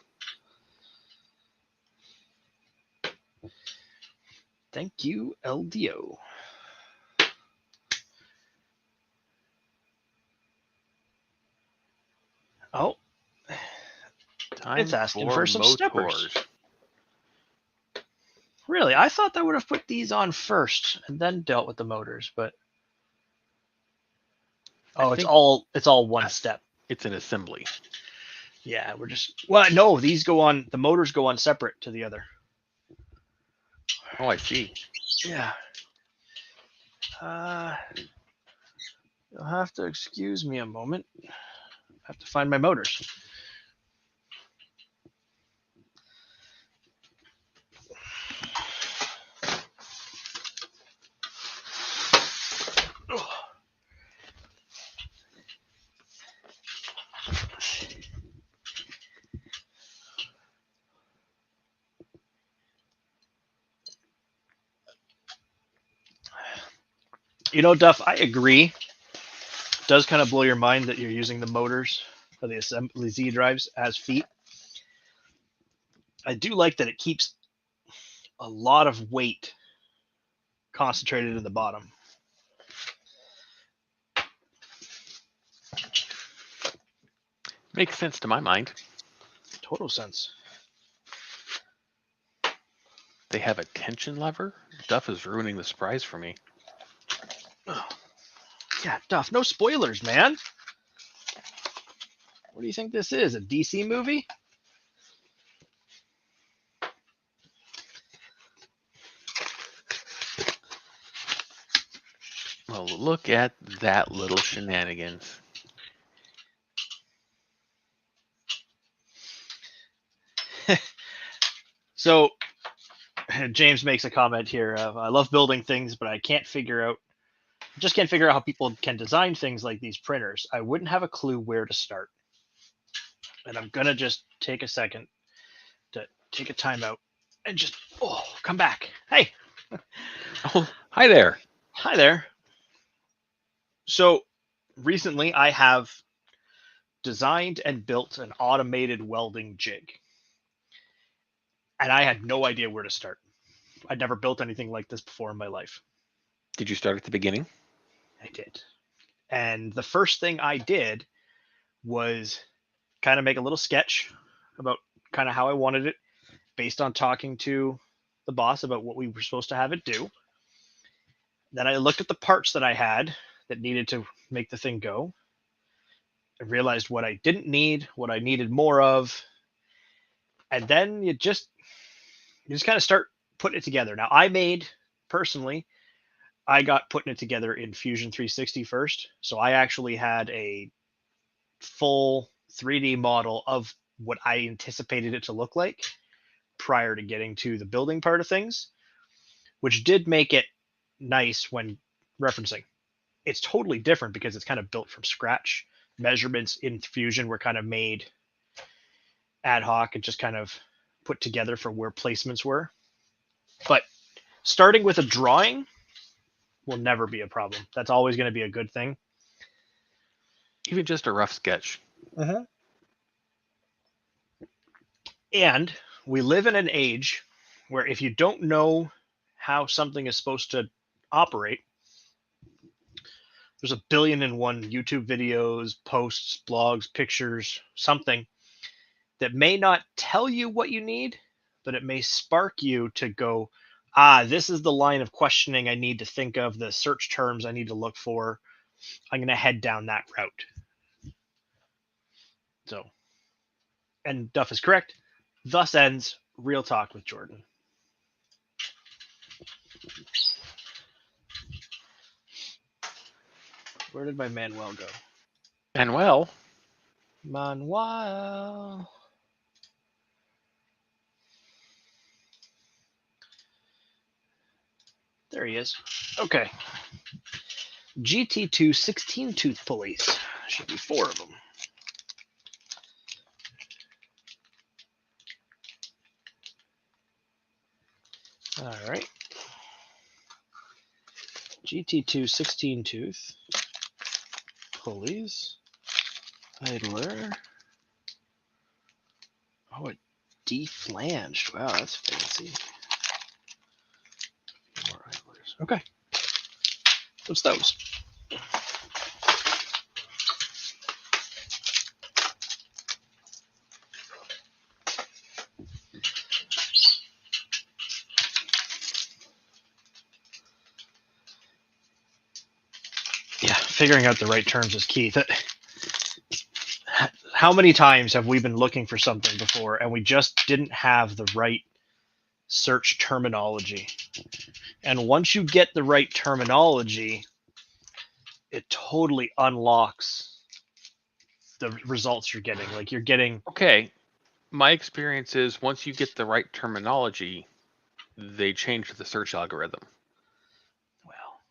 Thank you, LDO. Oh, Time it's asking for some steppers. motors. Really? I thought that would have put these on first and then dealt with the motors, but it's all one step. It's an assembly. Yeah, no, these go on, the motors go on separate to the other. Oh, I see. Yeah. You'll have to excuse me a moment. I have to find my motors. You know, Duff, I agree. It does kind of blow your mind that you're using the motors for the assembly Z drives as feet. I do like that it keeps a lot of weight concentrated in the bottom. Makes sense to my mind. Total sense. They have a tension lever? Duff is ruining the surprise for me. Yeah, Duff, no spoilers, man. What do you think this is? A DC movie? Well, look at that little shenanigans. So, James makes a comment here of, I love building things, but I just can't figure out how people can design things like these printers. I wouldn't have a clue where to start. And I'm going to just take a second to take a time out and just, come back. Hey. Oh, hi there. Hi there. So, recently I have designed and built an automated welding jig. And I had no idea where to start. I'd never built anything like this before in my life. Did you start at the beginning? I did. And the first thing I did was kind of make a little sketch about kind of how I wanted it based on talking to the boss about what we were supposed to have it do. Then I looked at the parts that I had that needed to make the thing go. I realized what I didn't need, what I needed more of. And then you just kind of start putting it together. Now, I got putting it together in Fusion 360 first. So I actually had a full 3D model of what I anticipated it to look like prior to getting to the building part of things, which did make it nice when referencing. It's totally different because it's kind of built from scratch. Measurements in Fusion were kind of made ad hoc and just kind of put together for where placements were. But starting with a drawing will never be a problem. That's always going to be a good thing. Even just a rough sketch. Uh-huh. And we live in an age where if you don't know how something is supposed to operate, there's a billion and one YouTube videos, posts, blogs, pictures, something that may not tell you what you need, but it may spark you to go, this is the line of questioning I need to think of, the search terms I need to look for. I'm going to head down that route. So, and Duff is correct. Thus ends Real Talk with Jordan. Where did my Manuel go? Manuel? Manuel. There he is. Okay. GT2 16-tooth pulleys. Should be 4 of them. All right. GT2 16-tooth pulleys. idler. Oh, it deflanged. Wow, that's fancy. More idlers. Okay. What's those? Yeah, figuring out the right terms is key. How many times have we been looking for something before and we just didn't have the right search terminology? And once you get the right terminology, it totally unlocks the results you're getting. Like you're getting... Okay. My experience is once you get the right terminology, they change the search algorithm. Well,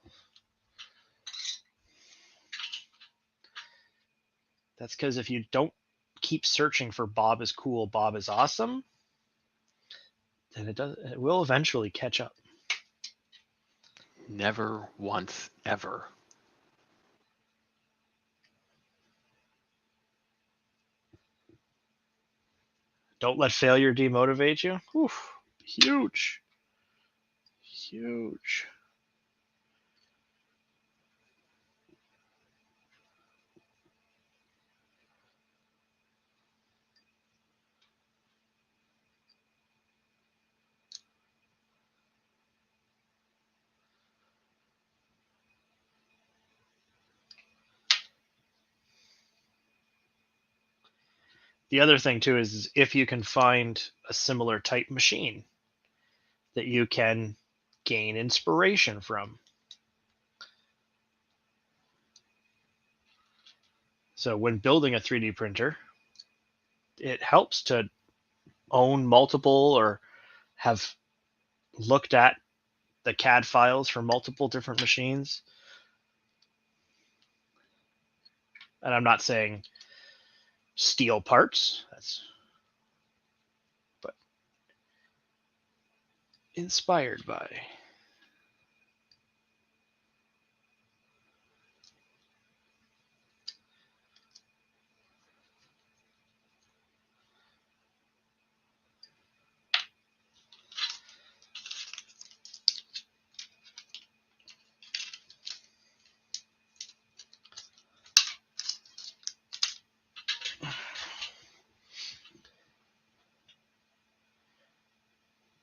that's because if you don't keep searching for Bob is cool, Bob is awesome, then it will eventually catch up. Never once ever. Don't let failure demotivate you. Oof, huge. Huge. The other thing too is if you can find a similar type machine that you can gain inspiration from. So when building a 3D printer, it helps to own multiple or have looked at the CAD files for multiple different machines. And I'm not saying steal parts, but inspired by.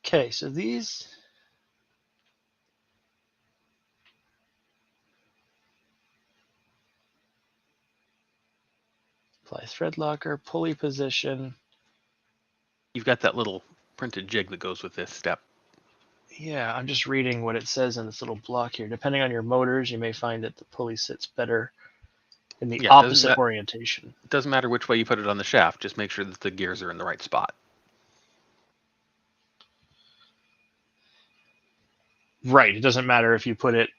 Okay, so these apply thread locker, pulley position. You've got that little printed jig that goes with this step. Yeah, I'm just reading what it says in this little block here. Depending on your motors, you may find that the pulley sits better in the opposite orientation. It doesn't matter which way you put it on the shaft. Just make sure that the gears are in the right spot. Right. It doesn't matter if you put it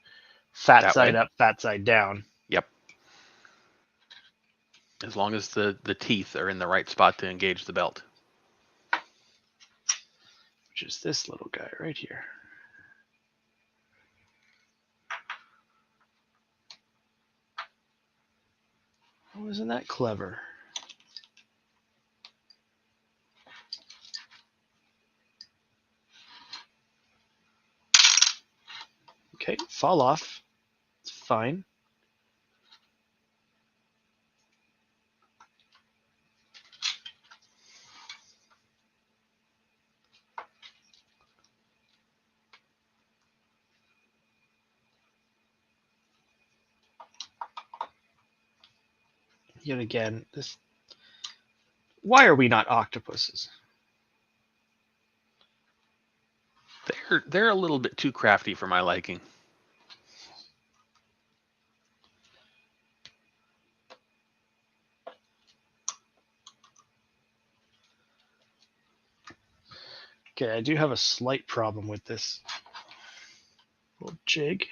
fat side up, fat side down. Yep. As long as the teeth are in the right spot to engage the belt. Which is this little guy right here. Oh, isn't that clever? Okay, fall off. It's fine. Yet again, this. Why are we not octopuses? They're a little bit too crafty for my liking. Okay, I do have a slight problem with this little jig.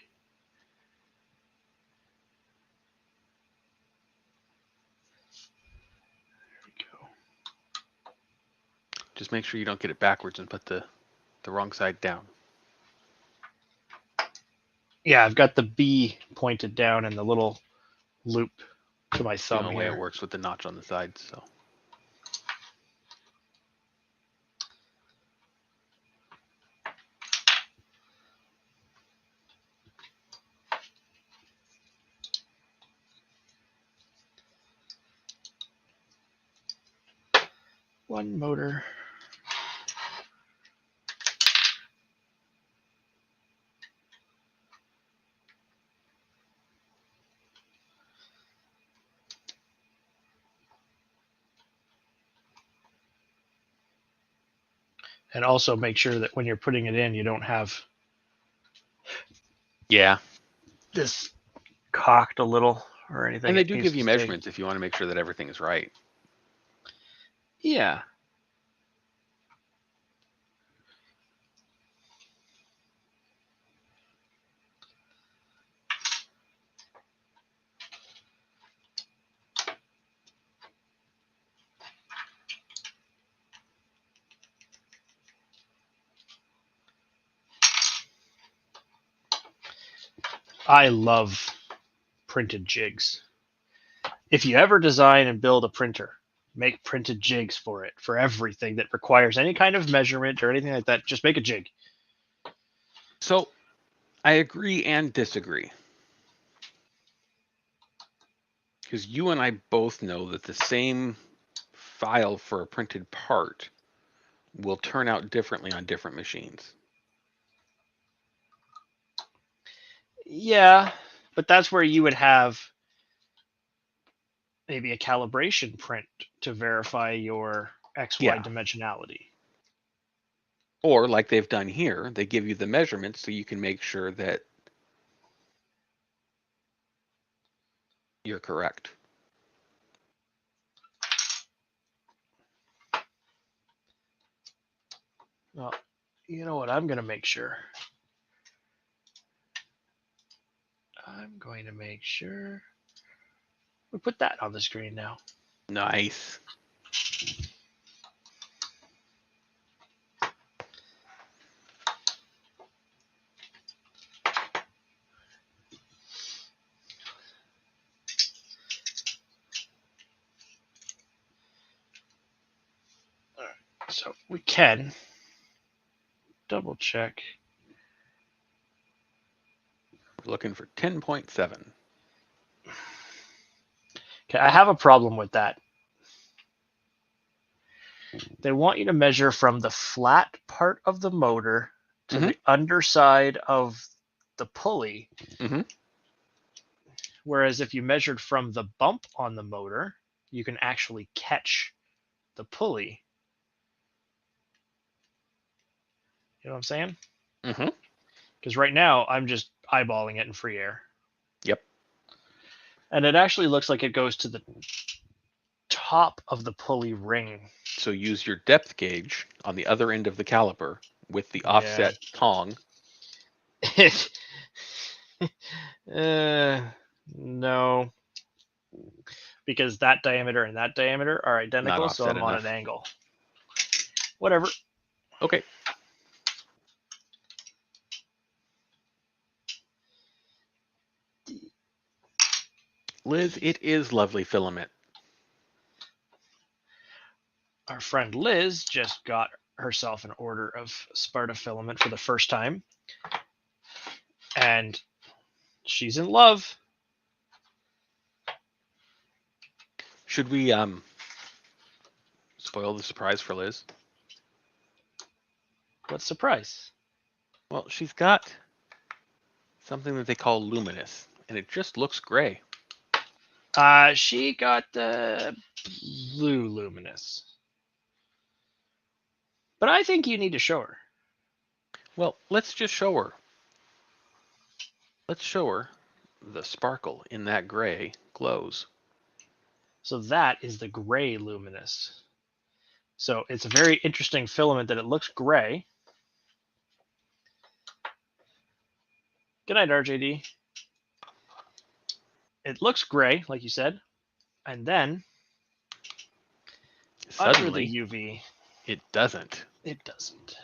There we go. Just make sure you don't get it backwards and put the wrong side down. Yeah, I've got the B pointed down and the little loop to my The thumb only way it here. works with the notch on the side. So One motor. And also make sure that when you're putting it in, you don't have yeah, this cocked a little or anything. and they It do needs give to you stay. measurements if you want to make sure that everything is right. Yeah. I love printed jigs. If you ever design and build a printer, make printed jigs for it, for everything that requires any kind of measurement or anything like that. Just make a jig. So I agree and disagree. Because you and I both know that the same file for a printed part will turn out differently on different machines. Yeah, but that's where you would have maybe a calibration print to verify your XY Yeah. dimensionality. Or like they've done here, they give you the measurements so you can make sure that you're correct. Well, you know what? I'm going to make sure. I'm going to make sure we put that on the screen now. Nice. So we can double check. We're looking for 10.7. Okay, I have a problem with that. They want you to measure from the flat part of the motor to the underside of the pulley. Whereas if you measured from the bump on the motor, you can actually catch the pulley. You know what I'm saying? Because right now I'm just eyeballing it in free air. Yep. And it actually looks like it goes to the top of the pulley ring. So use your depth gauge on the other end of the caliper with the offset tong. No. Because that diameter and that diameter are identical, so I'm on an angle. Whatever. Okay. Liz, it is lovely filament. Our friend Liz just got herself an order of Sparta filament for the first time. And she's in love. Should we spoil the surprise for Liz? What surprise? Well, she's got something that they call luminous, and it just looks gray. She got the blue luminous. But I think you need to show her. Well, let's just show her. Let's show her the sparkle in that gray glows. So that is the gray luminous. So it's a very interesting filament that it looks gray. Good night, RJD. It looks gray, like you said. And then Suddenly, under the UV, it doesn't. It doesn't.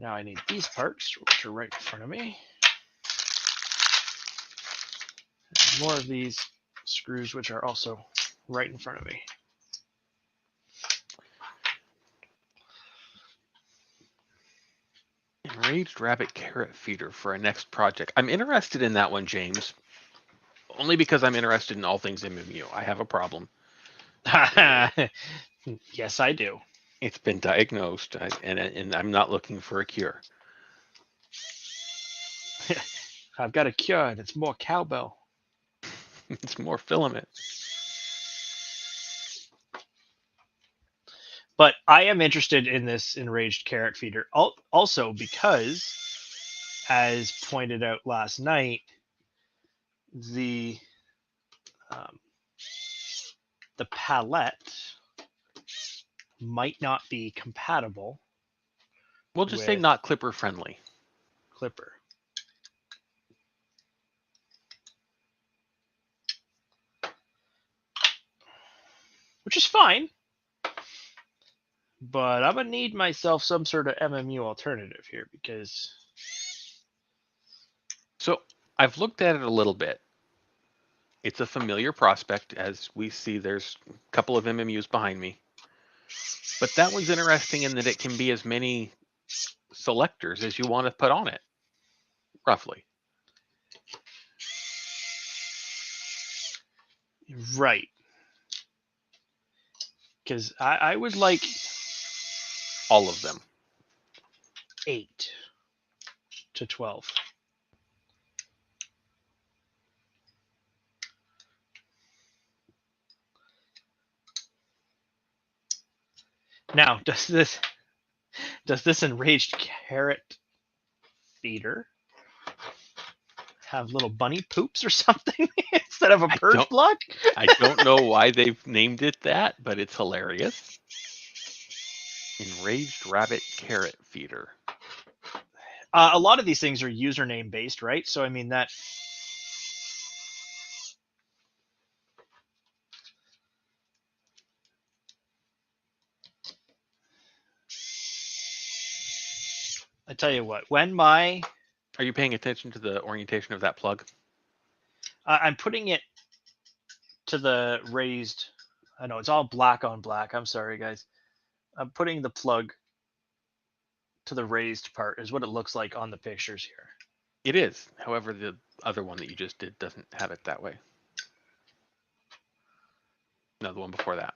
Now I need these parts, which are right in front of me. And more of these screws, which are also right in front of me. Enraged rabbit carrot feeder for a next project. I'm interested in that one, James. Only because I'm interested in all things MMU. I have a problem. Yes, I do. It's been diagnosed, and I'm not looking for a cure. I've got a cure, and it's more cowbell. It's more filament. But I am interested in this enraged carrot feeder also because, as pointed out last night, the palette might not be compatible. We'll just say not clipper friendly. Clipper. Which is fine. But I'm going to need myself some sort of MMU alternative here because... So I've looked at it a little bit. It's a familiar prospect. As we see, there's a couple of MMUs behind me. But that one's interesting in that it can be as many selectors as you want to put on it, roughly. Right. Because I would like... all of them. 8 to 12. Now, does this enraged carrot feeder have little bunny poops or something instead of a purge block? I don't know why they've named it that, but it's hilarious. Enraged rabbit carrot feeder. A lot of these things are username based, right? So I mean that. I tell you what, when my... Are you paying attention to the orientation of that plug? I'm putting it to the raised... I know, it's all black on black. I'm sorry, guys. I'm putting the plug to the raised part is what it looks like on the pictures here. It is. However, the other one that you just did doesn't have it that way. No, the one before that.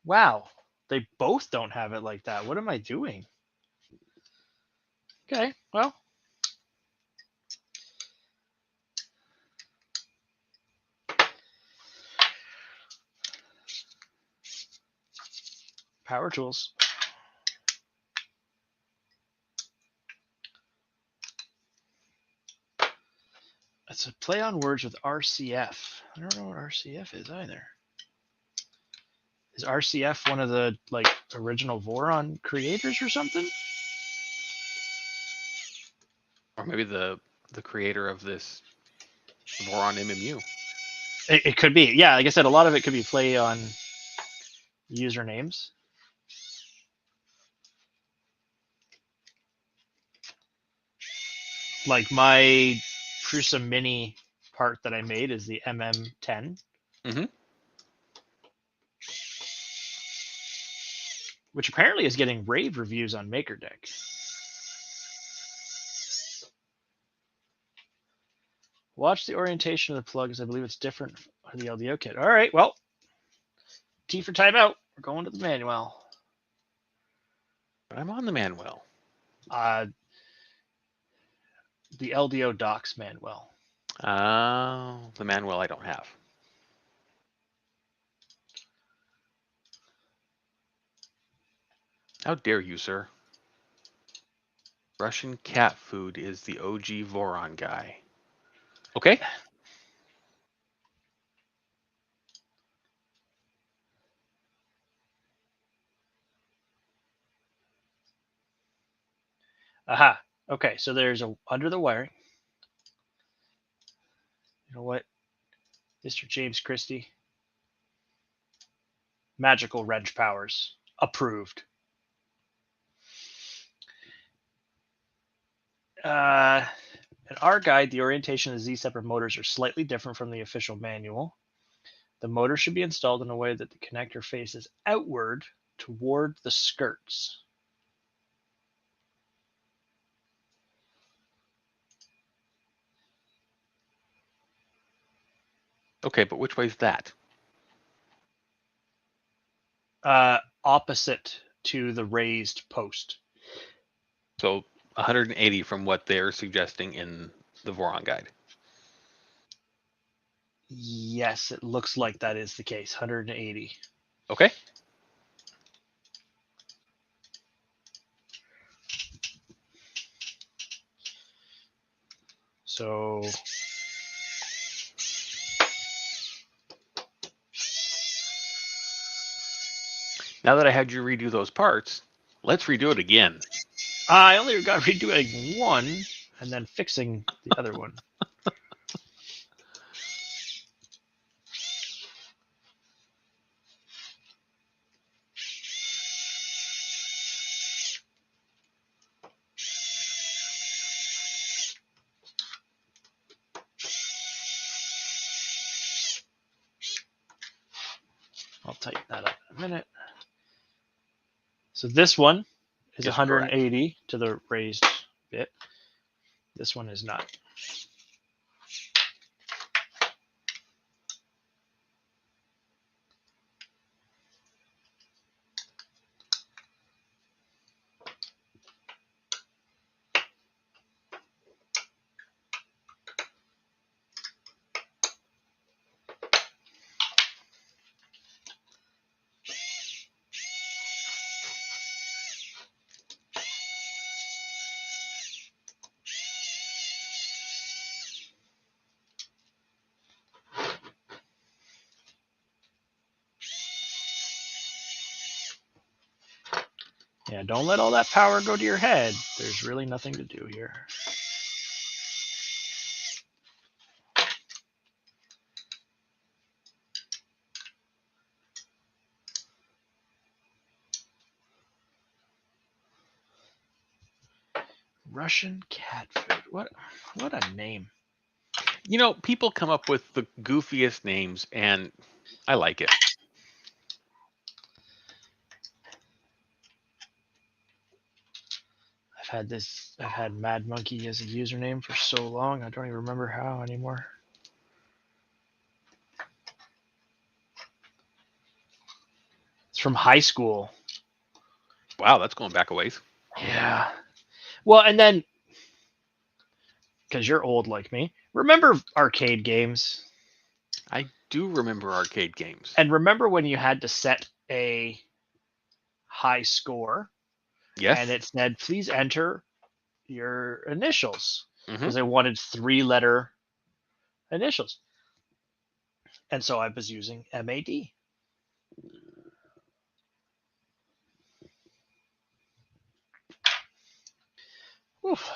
Wow. They both don't have it like that. What am I doing? Okay, well. Power tools. It's a play on words with RCF. I don't know what RCF is either. Is RCF one of the original Voron creators or something? Or maybe the creator of this Voron MMU. It could be. Yeah, like I said, a lot of it could be play on usernames. Like my Prusa Mini part that I made is the MM10. Mm-hmm. Which apparently is getting rave reviews on MakerDeck. Watch the orientation of the plugs. I believe it's different for the LDO kit. All right, well, T for timeout. We're going to the manual. But I'm on the manual. The LDO docs manual. The manual I don't have. How dare you, sir? Russian cat food is the OG Voron guy. Okay. Aha. Okay, so there's under the wiring. You know what, Mr. James Christie? Magical wrench powers approved. In our guide, the orientation of the Z-stepper motors are slightly different from the official manual. The motor should be installed in a way that the connector faces outward toward the skirts. Okay, but which way is that? Opposite to the raised post. So 180 from what they're suggesting in the Voron guide. Yes, it looks like that is the case. 180. Okay. So now that I had you redo those parts, let's redo it again. I only got redoing one and then fixing the other one. I'll tighten that up in a minute. So this one is 180 correct. To the raised bit. This one is not. Yeah, don't let all that power go to your head. There's really nothing to do here. Russian cat food. What a name. You know, people come up with the goofiest names, and I like it. I've had Mad Monkey as a username for so long, I don't even remember how anymore. It's from high school. Wow, that's going back a ways. Yeah. Well, and then, because you're old like me, remember arcade games? I do remember arcade games. And remember when you had to set a high score? Yes. And it said, please enter your initials. Because I wanted 3-letter initials. And so I was using MAD. Oof,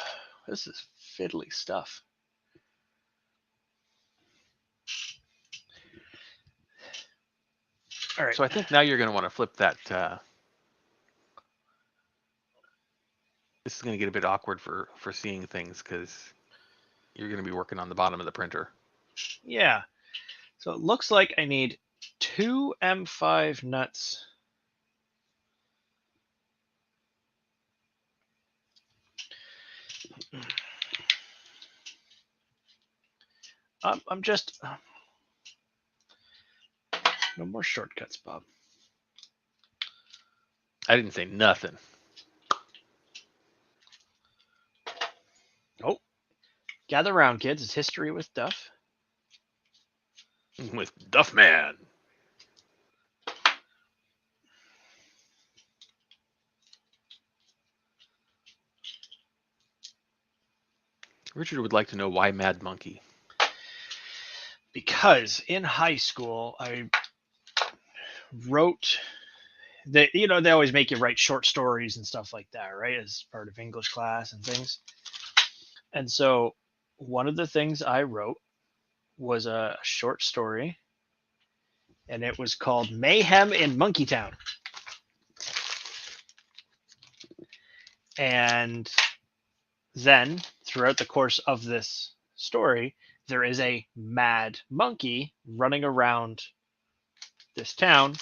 this is fiddly stuff. All right. So I think now you're going to want to flip that. This is going to get a bit awkward for seeing things because you're going to be working on the bottom of the printer. Yeah. So it looks like I need 2 M5 nuts. I'm just... no more shortcuts, Bob. I didn't say nothing. Oh. Gather around, kids. It's history with Duff. With Duff Man. Richard would like to know why Mad Monkey. Because in high school, I wrote... they always make you write short stories and stuff like that, right? As part of English class and things. And so one of the things I wrote was a short story, and it was called Mayhem in Monkeytown. And then, throughout the course of this story, there is a mad monkey running around this town.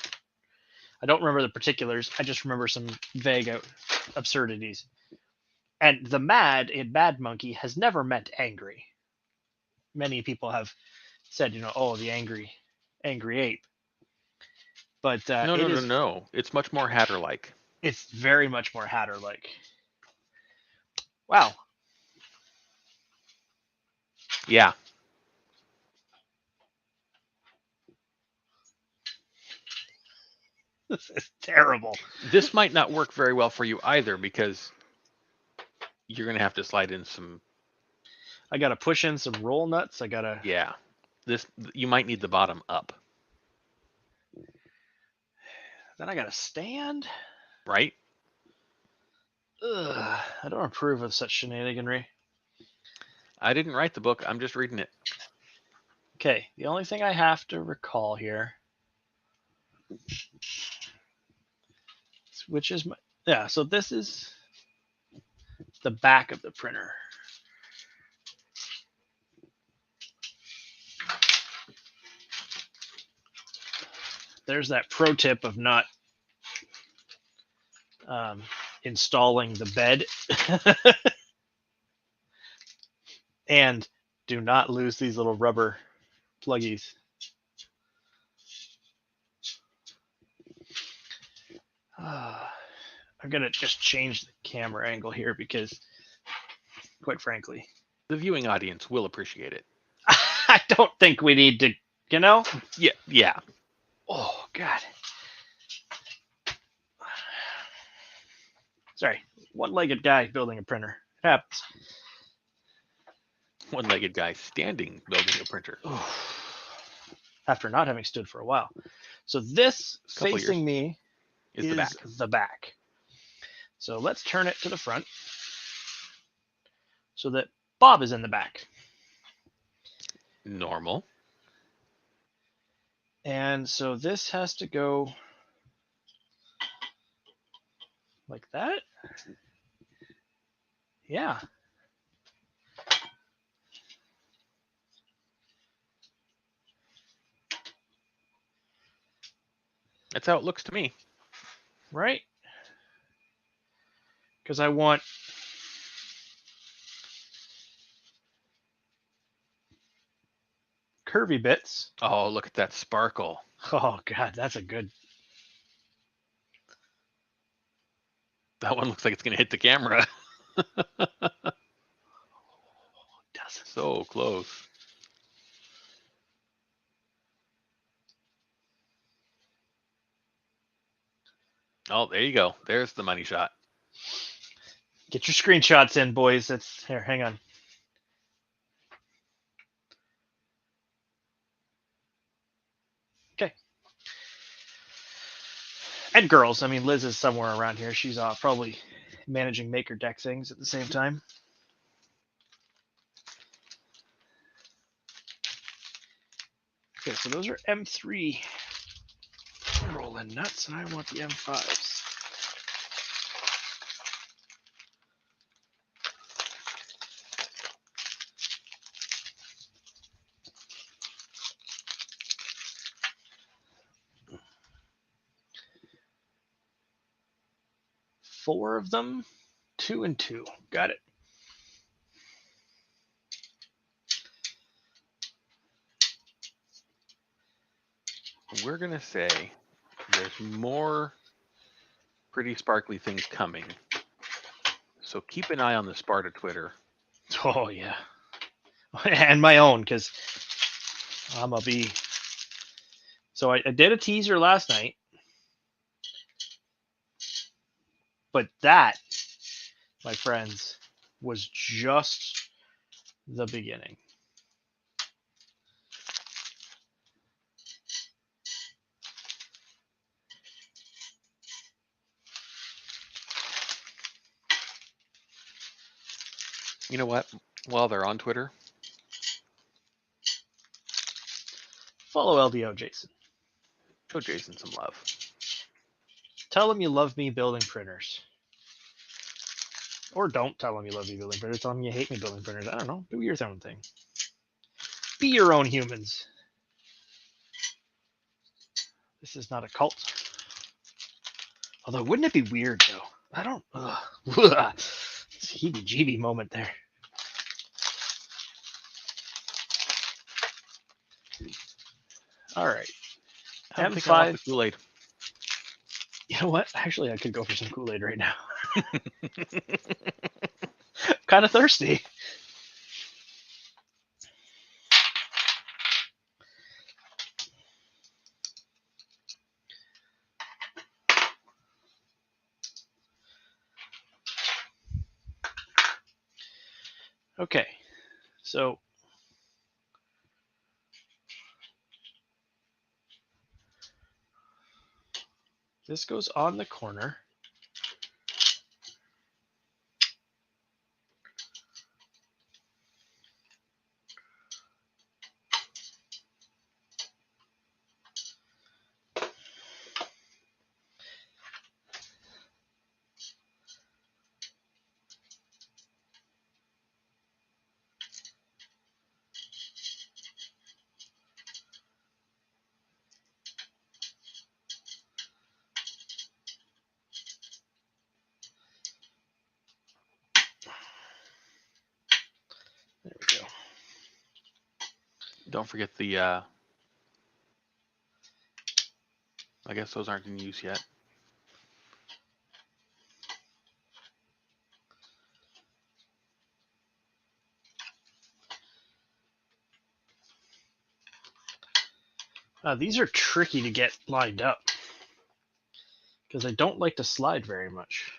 I don't remember the particulars. I just remember some vague absurdities. And the mad in Mad Monkey has never meant angry. Many people have said, oh, the angry ape. But No. It's much more Hatter-like. It's very much more Hatter-like. Wow. Yeah. This is terrible. This might not work very well for you either, because you're going to have to slide in some... I got to push in some roll nuts. Yeah. You might need the bottom up. Then I got to stand? Right? Ugh, I don't approve of such shenaniganry. I didn't write the book. I'm just reading it. Okay, the only thing I have to recall here, which is so this is the back of the printer. There's that pro tip of not installing the bed. And do not lose these little rubber pluggies. I'm going to just change the camera angle here because, quite frankly, the viewing audience will appreciate it. I don't think we need to, Yeah. Oh, God. Sorry. One-legged guy building a printer. It happens. One-legged guy standing building a printer. After not having stood for a while. So this facing me is the back. So let's turn it to the front so that Bob is in the back. Normal. And so this has to go like that. Yeah. That's how it looks to me. Right? Because I want curvy bits. Oh, look at that sparkle. Oh, God, that's a good... That one looks like it's going to hit the camera. It doesn't. So close. Oh, there you go. There's the money shot. Get your screenshots in, boys. Here, hang on. Okay. And girls. I mean, Liz is somewhere around here. She's probably managing Maker Deck things at the same time. Okay, so those are M3 rolling nuts, and I want the M5s. Four of them, 2 and 2. Got it. We're going to say there's more pretty sparkly things coming. So keep an eye on the Sparta Twitter. Oh, yeah. And my own, because I'm going to be... So I did a teaser last night. But that, my friends, was just the beginning. You know what? While they're on Twitter, follow LDO Jason. show Jason some love. Tell him you love me building printers. Or don't tell them you love me building printers. Tell them you hate me building printers. I don't know. Do your own thing. Be your own humans. This is not a cult. Although, wouldn't it be weird, though? I don't... It's a heebie-jeebie moment there. All right. I don't think I want the M5. Kool-Aid. You know what? Actually, I could go for some Kool-Aid right now. Kind of thirsty. Okay, so this goes on the corner. There we go. Don't forget the, I guess those aren't in use yet. These are tricky to get lined up because they don't like to slide very much.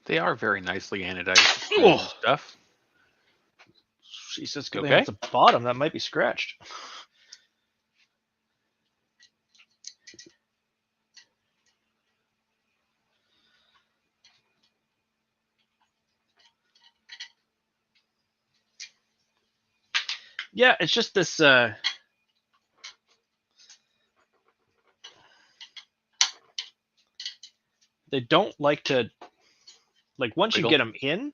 They are very nicely anodized stuff. Jesus, good okay? thing at the bottom. That might be scratched. Yeah, it's just this... They don't like to... Like, once Wiggle. you get them in,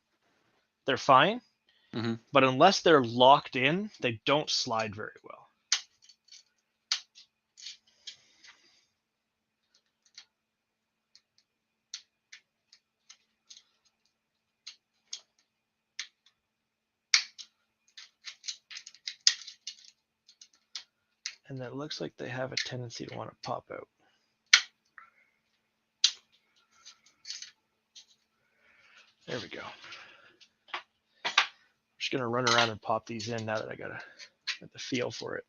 they're fine. Mm-hmm. But unless they're locked in, they don't slide very well. And it looks like they have a tendency to want to pop out. There we go. I'm just going to run around and pop these in now that I got the feel for it.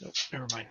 Nope, never mind.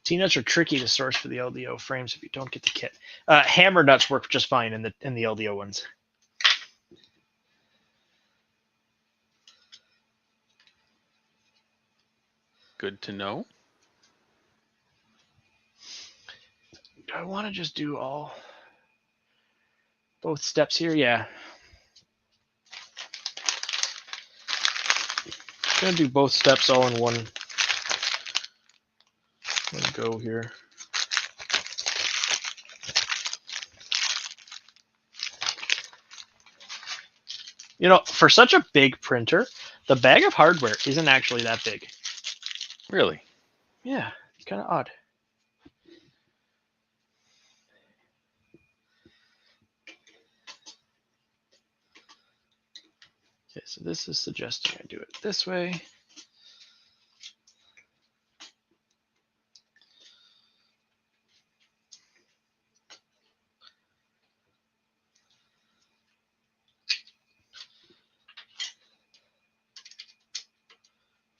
T-nuts are tricky to source for the LDO frames if you don't get the kit. Hammer nuts work just fine in the LDO ones. Good to know. Do I want to just do both steps here? Yeah. I'm going to do both steps all in one go here. You know, for such a big printer, the bag of hardware isn't actually that big. Really? Yeah, it's kind of odd. Okay, so this is suggesting I do it this way.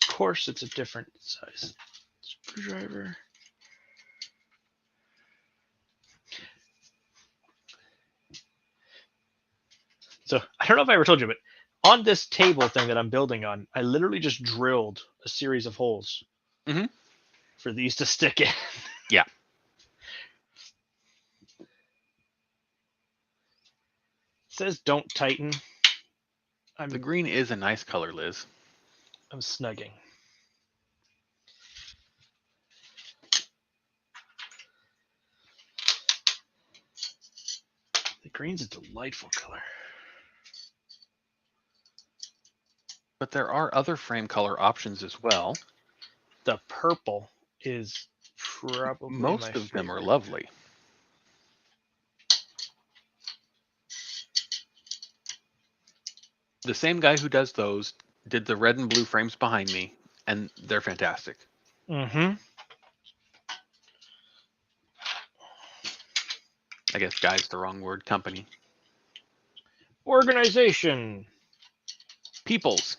Of course, it's a different size screwdriver. So I don't know if I ever told you, but on this table thing that I'm building on, I literally just drilled a series of holes for these to stick in. Yeah. It says don't tighten. The green is a nice color, Liz. I'm snugging. The green's a delightful color. But there are other frame color options as well. The purple is probably Most of them are lovely. The same guy who does those did the red and blue frames behind me, and they're fantastic. Mm-hmm. I guess guy's the wrong word. Company. Organization. Peoples.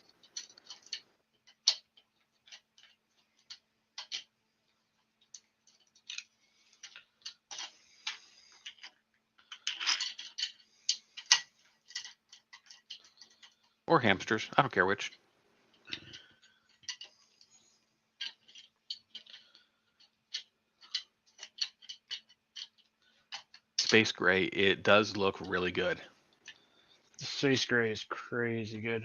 Or hamsters. I don't care which. Space gray, it does look really good. The space gray is crazy good.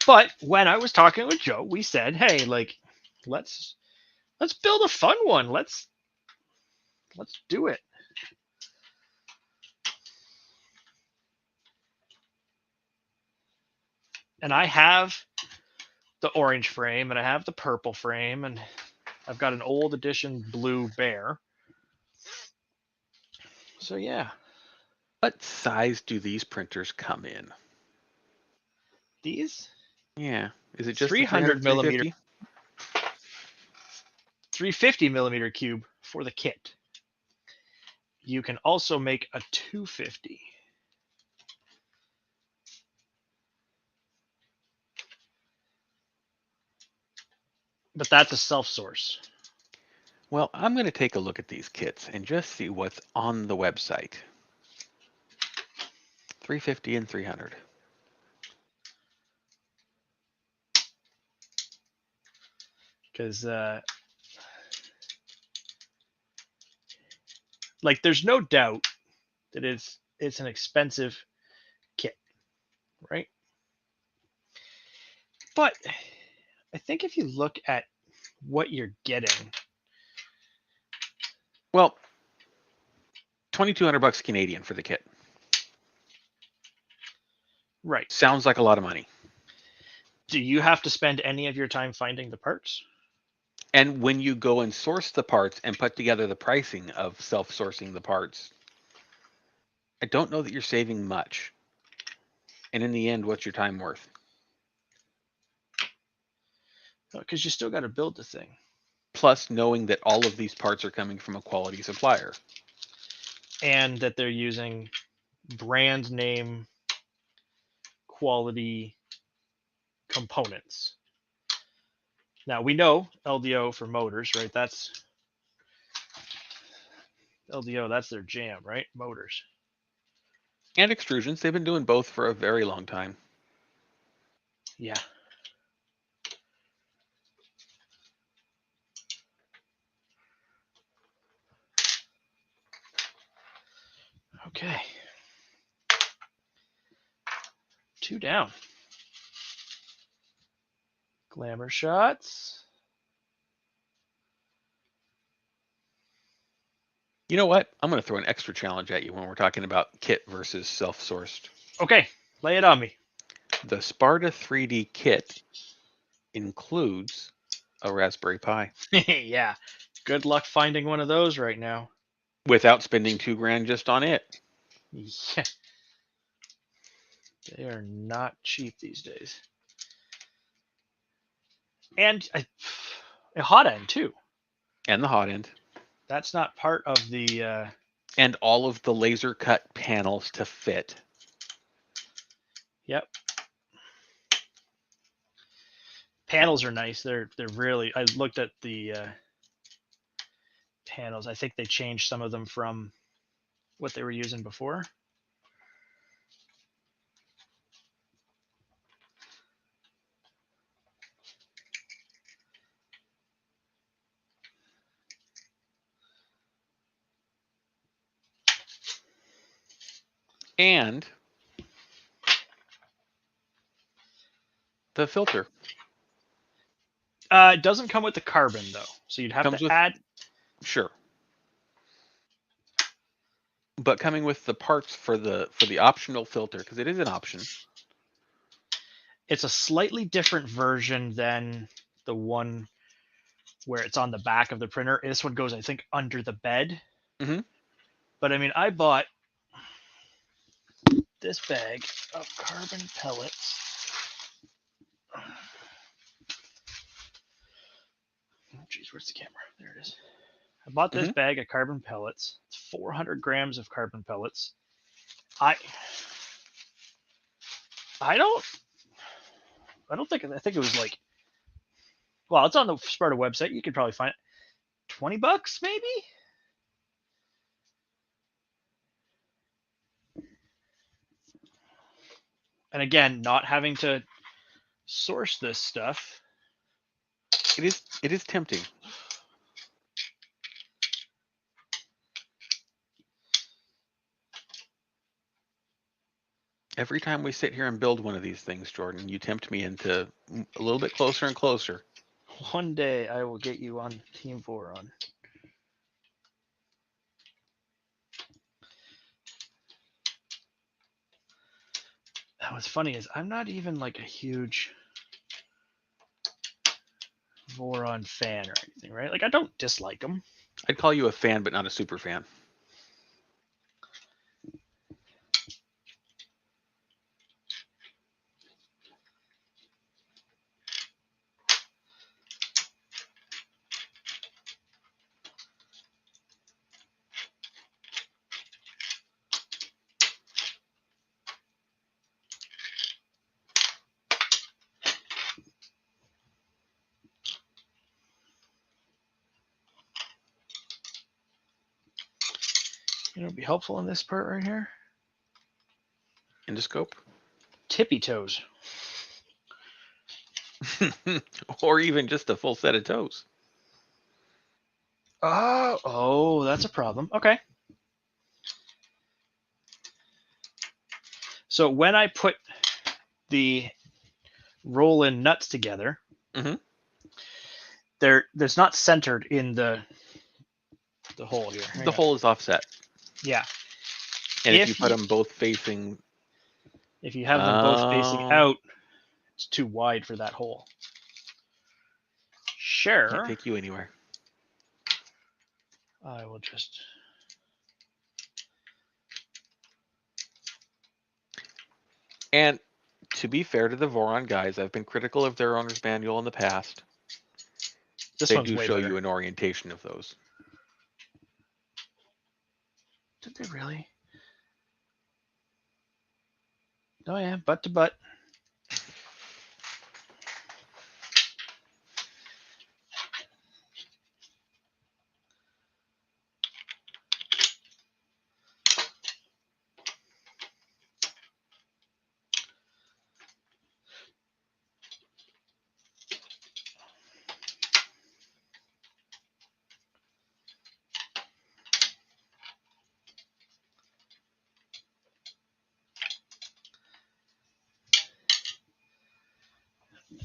But when I was talking with Joe, we said, hey, like, let's build a fun one. Let's do it. And I have the orange frame and I have the purple frame and I've got an old edition blue bear. So yeah. What size do these printers come in? These? Yeah. Is it just 300 millimeter, 350? 350 millimeter cube for the kit. You can also make a 250. But that's a self-source. Well, I'm going to take a look at these kits and just see what's on the website. 350 and 300. Because like there's no doubt that it's an expensive kit, right? But I think if you look at what you're getting, well, $2,200 Canadian for the kit. Right. Sounds like a lot of money. Do you have to spend any of your time finding the parts? And when you go and source the parts and put together the pricing of self-sourcing the parts, I don't know that you're saving much. And in the end, what's your time worth? Because you still got to build the thing. Plus, knowing that all of these parts are coming from a quality supplier. And that they're using brand name quality components. Now, we know LDO for motors, right? That's LDO, that's their jam, right? Motors. And extrusions. They've been doing both for a very long time. Yeah. Okay. 2 down. Glamour shots. You know what? I'm going to throw an extra challenge at you when we're talking about kit versus self-sourced. Okay, lay it on me. The Sparta3D kit includes a Raspberry Pi. Yeah. Good luck finding one of those right now. Without spending $2,000 just on it. Yeah. They are not cheap these days. And a hot end too. And the hot end. That's not part of the... And all of the laser cut panels to fit. Yep. Panels are nice. They're really... I looked at the panels. I think they changed some of them from what they were using before. And the filter. It doesn't come with the carbon though, so you'd have Comes to with, add. sure. But coming with the parts for the optional filter, because it is an option. It's a slightly different version than the one where it's on the back of the printer. This one goes, I think, under the bed. Mm-hmm. But I mean, I bought this bag of carbon pellets. Oh, geez, where's the camera? There it is. I bought this bag of carbon pellets. It's 400 grams of carbon pellets. I think it was like, well, it's on the Sparta website. You could probably find it. $20 maybe? And again, not having to source this stuff. It is tempting. Every time we sit here and build one of these things, Jordan, you tempt me into a little bit closer and closer. One day I will get you on Team Voron. What's funny is I'm not even like a huge Voron fan or anything, right? Like I don't dislike them. I'd call you a fan, but not a super fan. You know, it'd be helpful in this part right here. Endoscope? Tippy toes. Or even just a full set of toes. Oh, that's a problem. Okay. So when I put the roll-in nuts together, there's not centered in the hole here. The hole is offset. Yeah. And if you put them both facing... If you have them both facing out, it's too wide for that hole. Sure. Can't take you anywhere. I will just... And to be fair to the Voron guys, I've been critical of their owner's manual in the past. They do show you an orientation of those. Did they really? Oh yeah, butt to butt.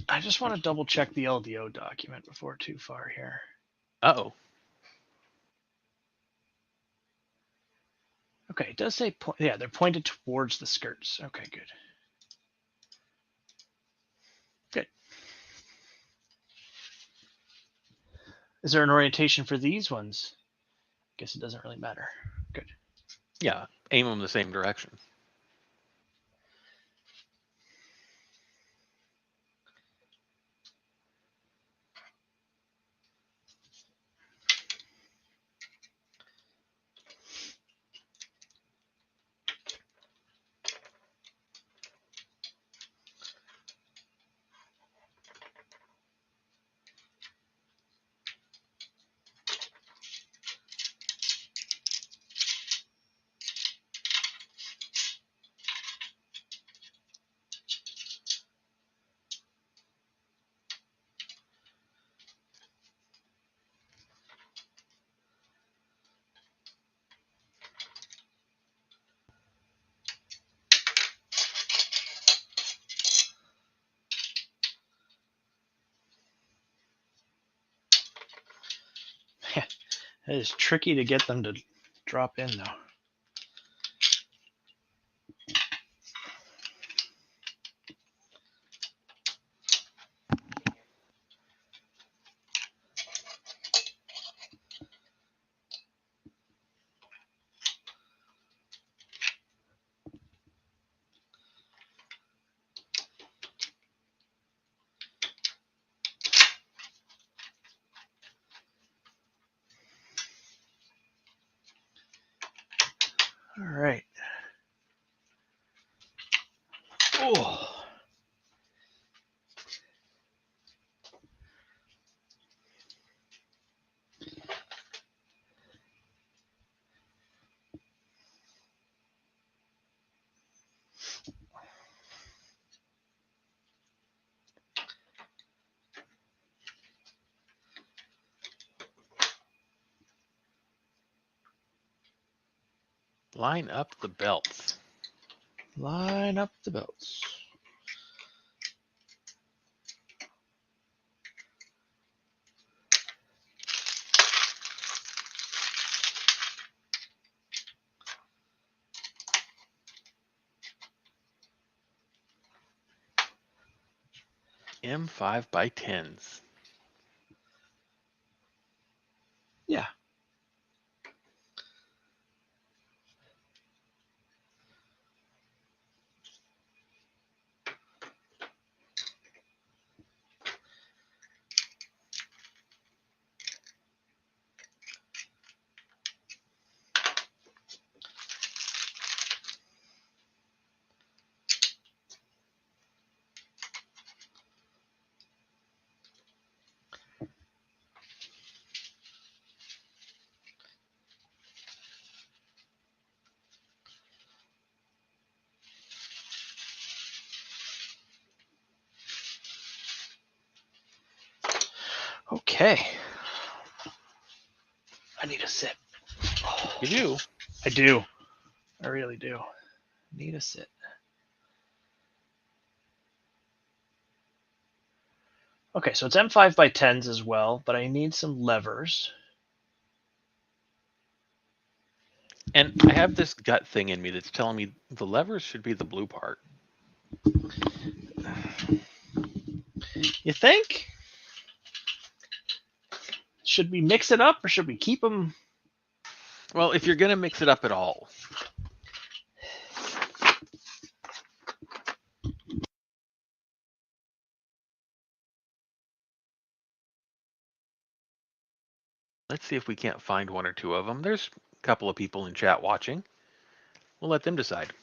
I just want to double check the LDO document before too far here. Uh-oh. Okay, it does say, yeah, they're pointed towards the skirts. Okay, good. Good. Is there an orientation for these ones? Guess it doesn't really matter. Good. Yeah, aim them the same direction. It is tricky to get them to drop in, though. All right. Oh. Line up the belts. Line up the belts. M5 by 10s. Yeah. Okay. I need a sip. You do? I do. I really do. Need a sip. Okay, so it's M5 by 10s as well, but I need some levers. And I have this gut thing in me that's telling me the levers should be the blue part. You think? Should we mix it up or should we keep them? Well, if you're going to mix it up at all. Let's see if we can't find one or two of them. There's a couple of people in chat watching. We'll let them decide.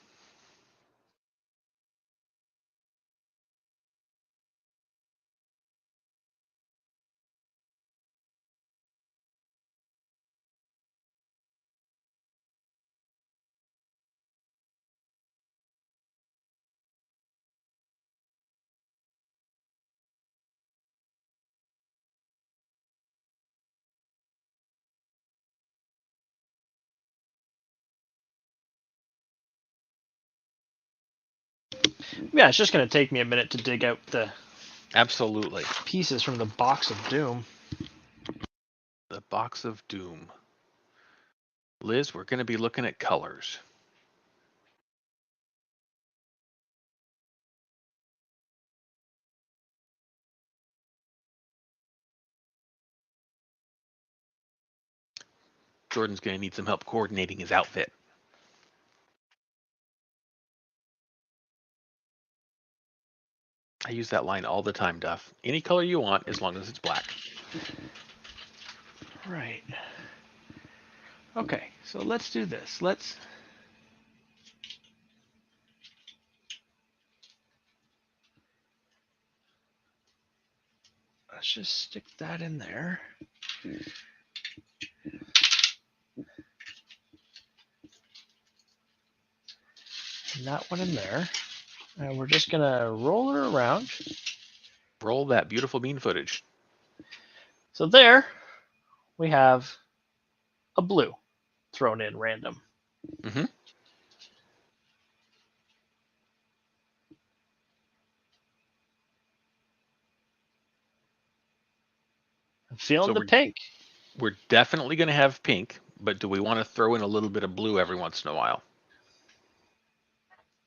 Yeah, it's just going to take me a minute to dig out the Absolutely. pieces from the box of doom. The box of doom. Liz, we're going to be looking at colors. Jordan's going to need some help coordinating his outfit. I use that line all the time, Duff. Any color you want, as long as it's black. Right. Okay, so let's do this. Let's just stick that in there. And that one in there. And we're just going to roll her around. Roll that beautiful bean footage. So there we have a blue thrown in random. Mm-hmm. I'm feeling the pink. We're definitely going to have pink, but do we want to throw in a little bit of blue every once in a while?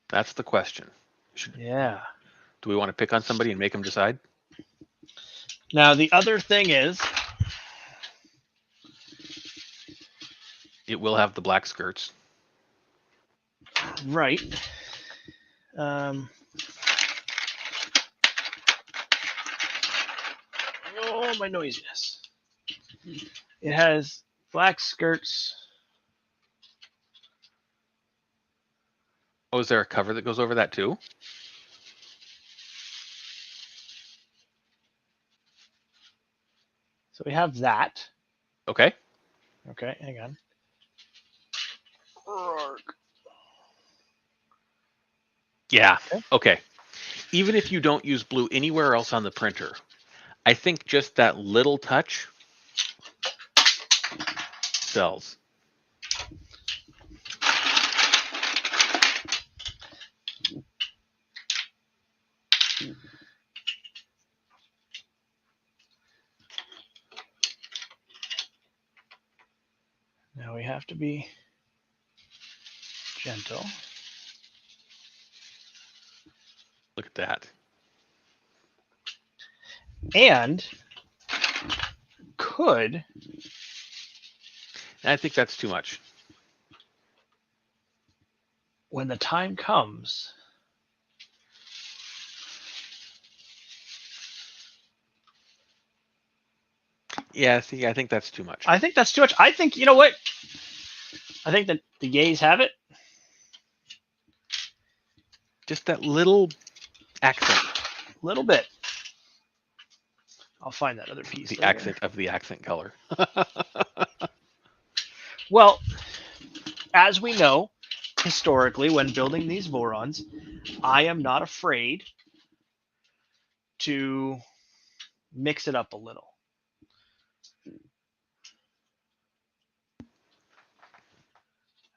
That's the question. Yeah. Do we want to pick on somebody and make them decide? Now, the other thing is, it will have the black skirts. Right. Oh, my noisiness. It has black skirts. Oh, is there a cover that goes over that too? So we have that. Okay. Okay, hang on. Yeah. Okay. Even if you don't use blue anywhere else on the printer, I think just that little touch sells. Now we have to be gentle. Look at that. And could. I think that's too much. When the time comes, yeah, see, I think that's too much. I think that's too much. I think, you know what? I think that the gays have it. Just that little accent. Little bit. I'll find that other piece. The later. accent of the accent color. Well, as we know, historically, when building these Vorons, I am not afraid to mix it up a little.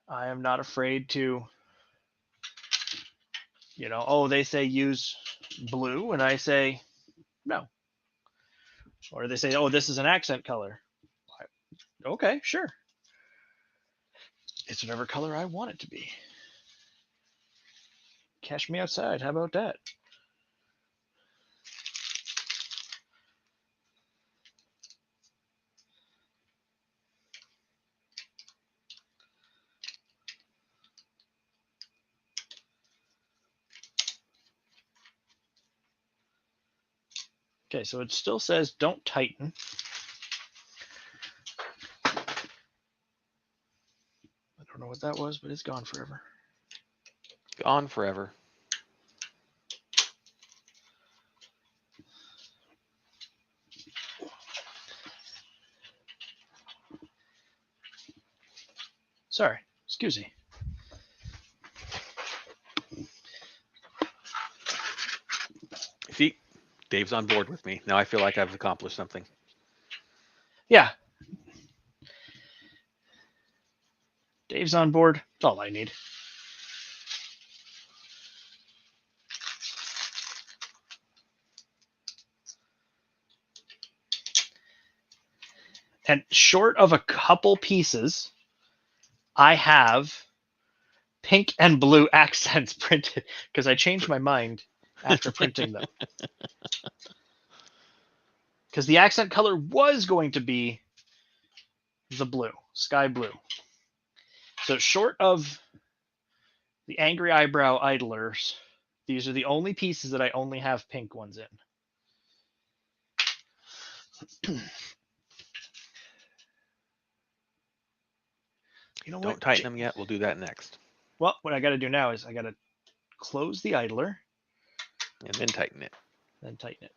I am not afraid to, they say use blue, and I say no. Or they say, oh, this is an accent color. Okay, sure. It's whatever color I want it to be. Catch me outside. How about that? Okay, so it still says don't tighten. I don't know what that was, but it's gone forever. Gone forever. Sorry, excuse me. See, Dave's on board with me. Now I feel like I've accomplished something. Yeah. Dave's on board. That's all I need. And short of a couple pieces, I have pink and blue accents printed because I changed my mind after printing them. Because the accent color was going to be the blue, sky blue. So short of the angry eyebrow idlers, these are the only pieces that I only have pink ones in. You know what? Don't tighten them yet. We'll do that next. Well, what I got to do now is I got to close the idler. And then tighten it. Then tighten it.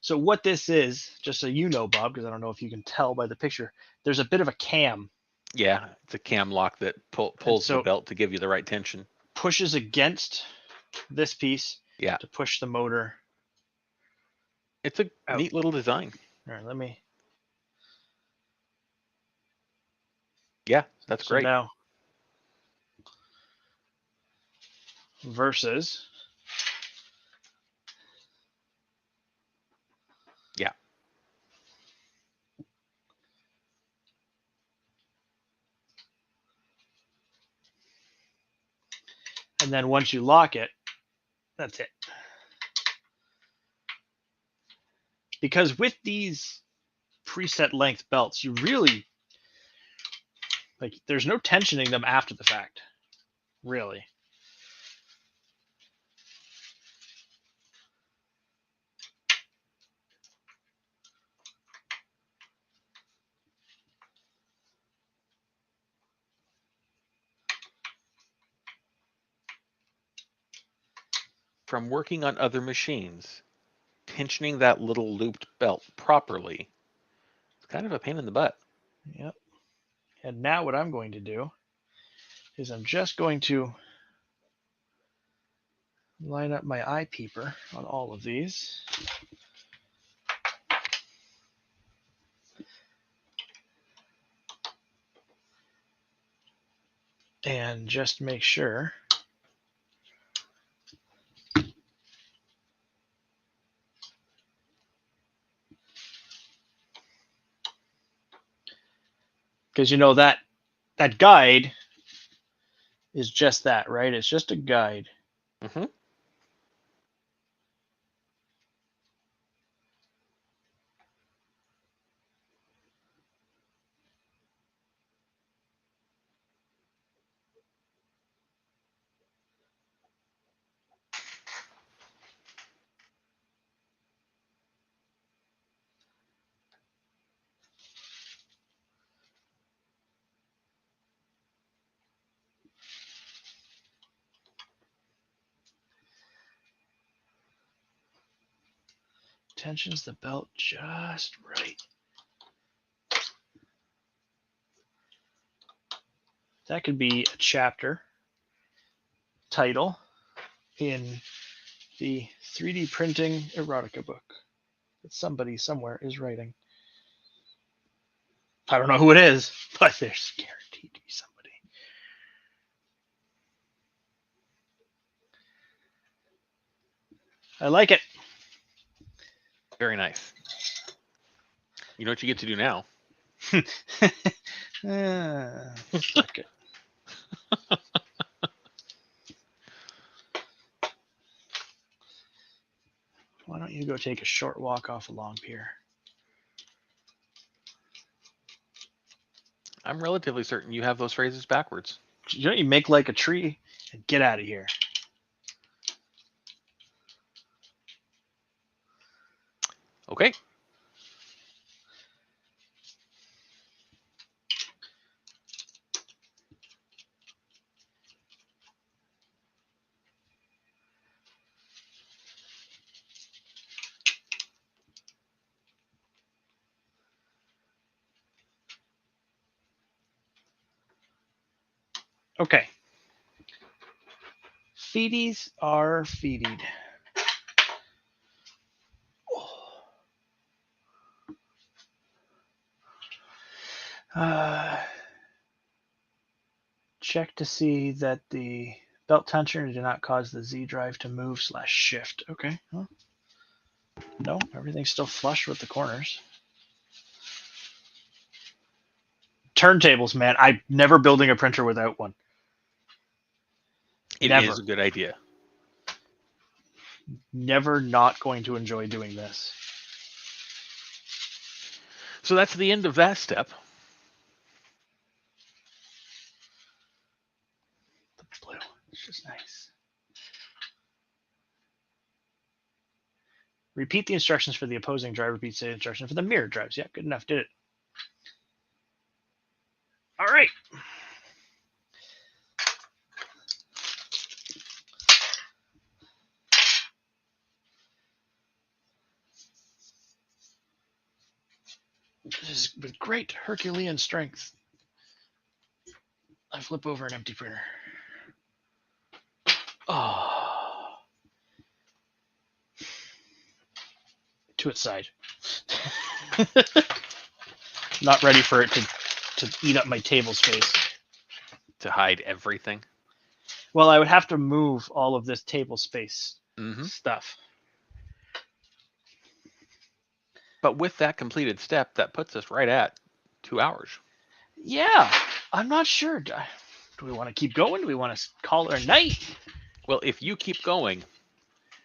So what this is, just so you know, Bob, because I don't know if you can tell by the picture, there's a bit of a cam. Yeah, it's a cam lock that pulls the belt to give you the right tension. Pushes against this piece Yeah. to push the motor. It's a neat little design. All right, let me. Yeah, that's great. Now, versus. Yeah. And then once you lock it, that's it. Because with these preset length belts, you really, like, there's no tensioning them after the fact, really. From working on other machines, tensioning that little looped belt properly, it's kind of a pain in the butt. Yep. And now what I'm going to do is I'm just going to line up my eye peeper on all of these. And just make sure because you know that guide is just that, right? It's just a guide. Mm-hmm. Tensions the belt just right. That could be a chapter title in the 3D printing erotica book that somebody somewhere is writing. I don't know who it is, but there's guaranteed to be somebody. I like it. Very nice. You know what you get to do now? Fuck it. Why don't you go take a short walk off a long pier? I'm relatively certain you have those phrases backwards. Don't you make like a tree and get out of here? Okay. Okay. Feeties are feedied. Check to see that the belt tensioner did not cause the Z drive to move / shift. Okay. Huh. No, everything's still flush with the corners. Turntables, man. I'm never building a printer without one. It Never. is a good idea. Never not going to enjoy doing this. So that's the end of that step. The blue, it's just nice. Repeat the instructions for the opposing drive. Repeat the instructions for the mirror drives. Yeah, good enough. Did it. All right. This is with great Herculean strength. I flip over an empty printer. Oh. To its side. Not ready for it to eat up my table space. To hide everything. Well, I would have to move all of this table space stuff. But with that completed step, that puts us right at 2 hours. Yeah, I'm not sure. Do we want to keep going? Do we want to call it a night? Well, if you keep going,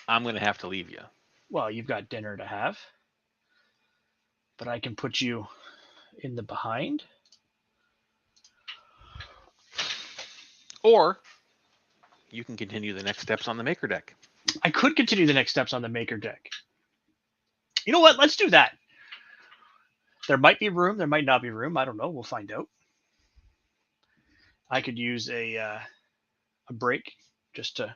I'm going to have to leave you. Well, you've got dinner to have. But I can put you in the behind. Or you can continue the next steps on the maker deck. I could continue the next steps on the maker deck. You know what? Let's do that. There might be room. There might not be room. I don't know. We'll find out. I could use a break just to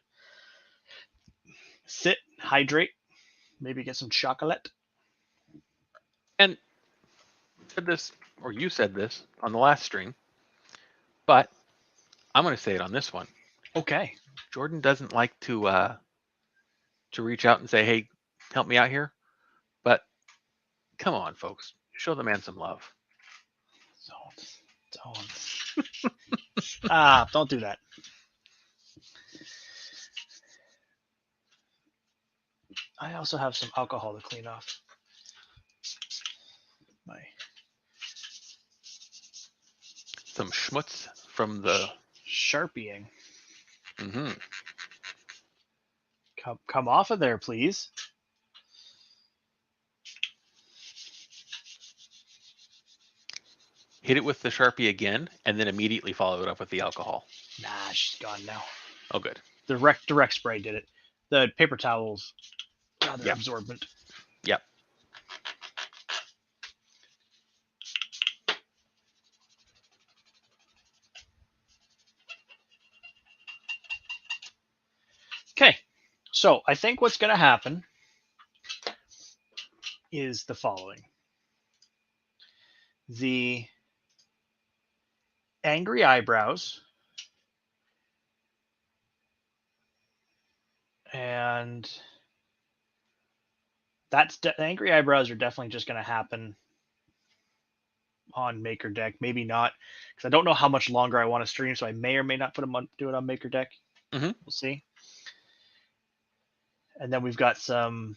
sit, hydrate, maybe get some chocolate. And said this, or you said this on the last stream, but I'm going to say it on this one. Okay. Jordan doesn't like to reach out and say, "Hey, help me out here." But come on, folks, show the man some love. Don't. Don't do that. I also have some alcohol to clean off. Some schmutz from the Sharpieing. Mm-hmm. Come off of there, please. Hit it with the Sharpie again, and then immediately follow it up with the alcohol. Nah, she's gone now. Oh, good. The direct spray did it. The paper towels, rather absorbent. Yep. Okay, so I think what's going to happen is the following. The angry eyebrows and the angry eyebrows are definitely just going to happen on Maker Deck. Maybe not, because I don't know how much longer I want to stream, so I may or may not do it on Maker Deck. Mm-hmm. We'll see. And then we've got some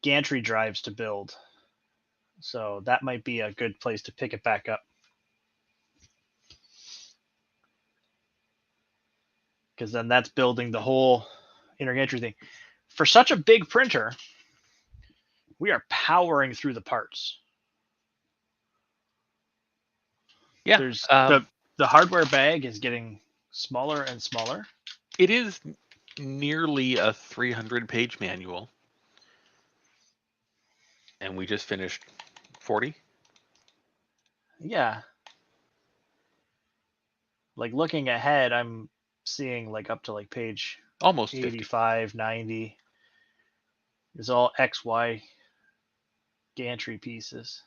gantry drives to build. So that might be a good place to pick it back up. Because then that's building the whole inner gantry thing. For such a big printer, we are powering through the parts. Yeah. There's the hardware bag is getting smaller and smaller. It is nearly a 300-page manual. And we just finished 40? Yeah. Like looking ahead, I'm seeing like up to like page almost 85, 50. 90. It's all XY gantry pieces.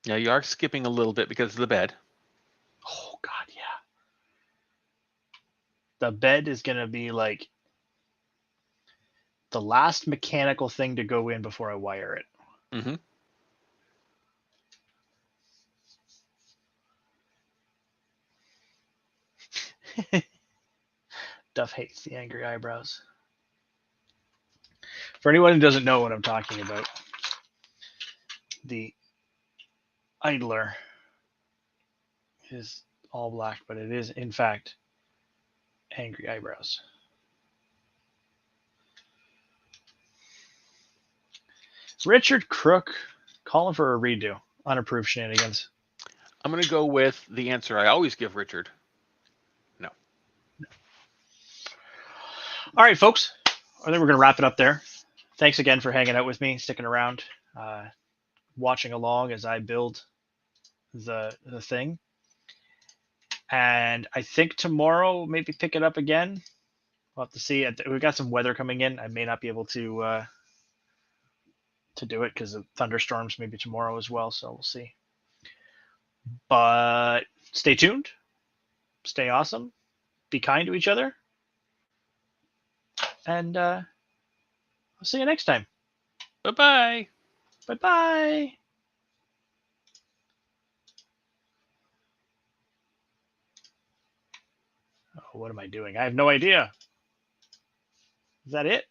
Yeah, you are skipping a little bit because of the bed. Oh, God, yeah. The bed is going to be like the last mechanical thing to go in before I wire it. Mm-hmm. Duff hates the angry eyebrows. For anyone who doesn't know what I'm talking about, the idler is all black, but it is, in fact, angry eyebrows. Richard Crook calling for a redo. Unapproved shenanigans. I'm going to go with the answer I always give Richard. No. All right, folks. I think we're going to wrap it up there. Thanks again for hanging out with me, sticking around, watching along as I build the thing. And I think tomorrow, maybe pick it up again. We'll have to see. We've got some weather coming in. I may not be able to do it because of thunderstorms maybe tomorrow as well. So we'll see. But stay tuned. Stay awesome. Be kind to each other. And I'll see you next time. Bye-bye. Bye-bye. Oh, what am I doing? I have no idea. Is that it?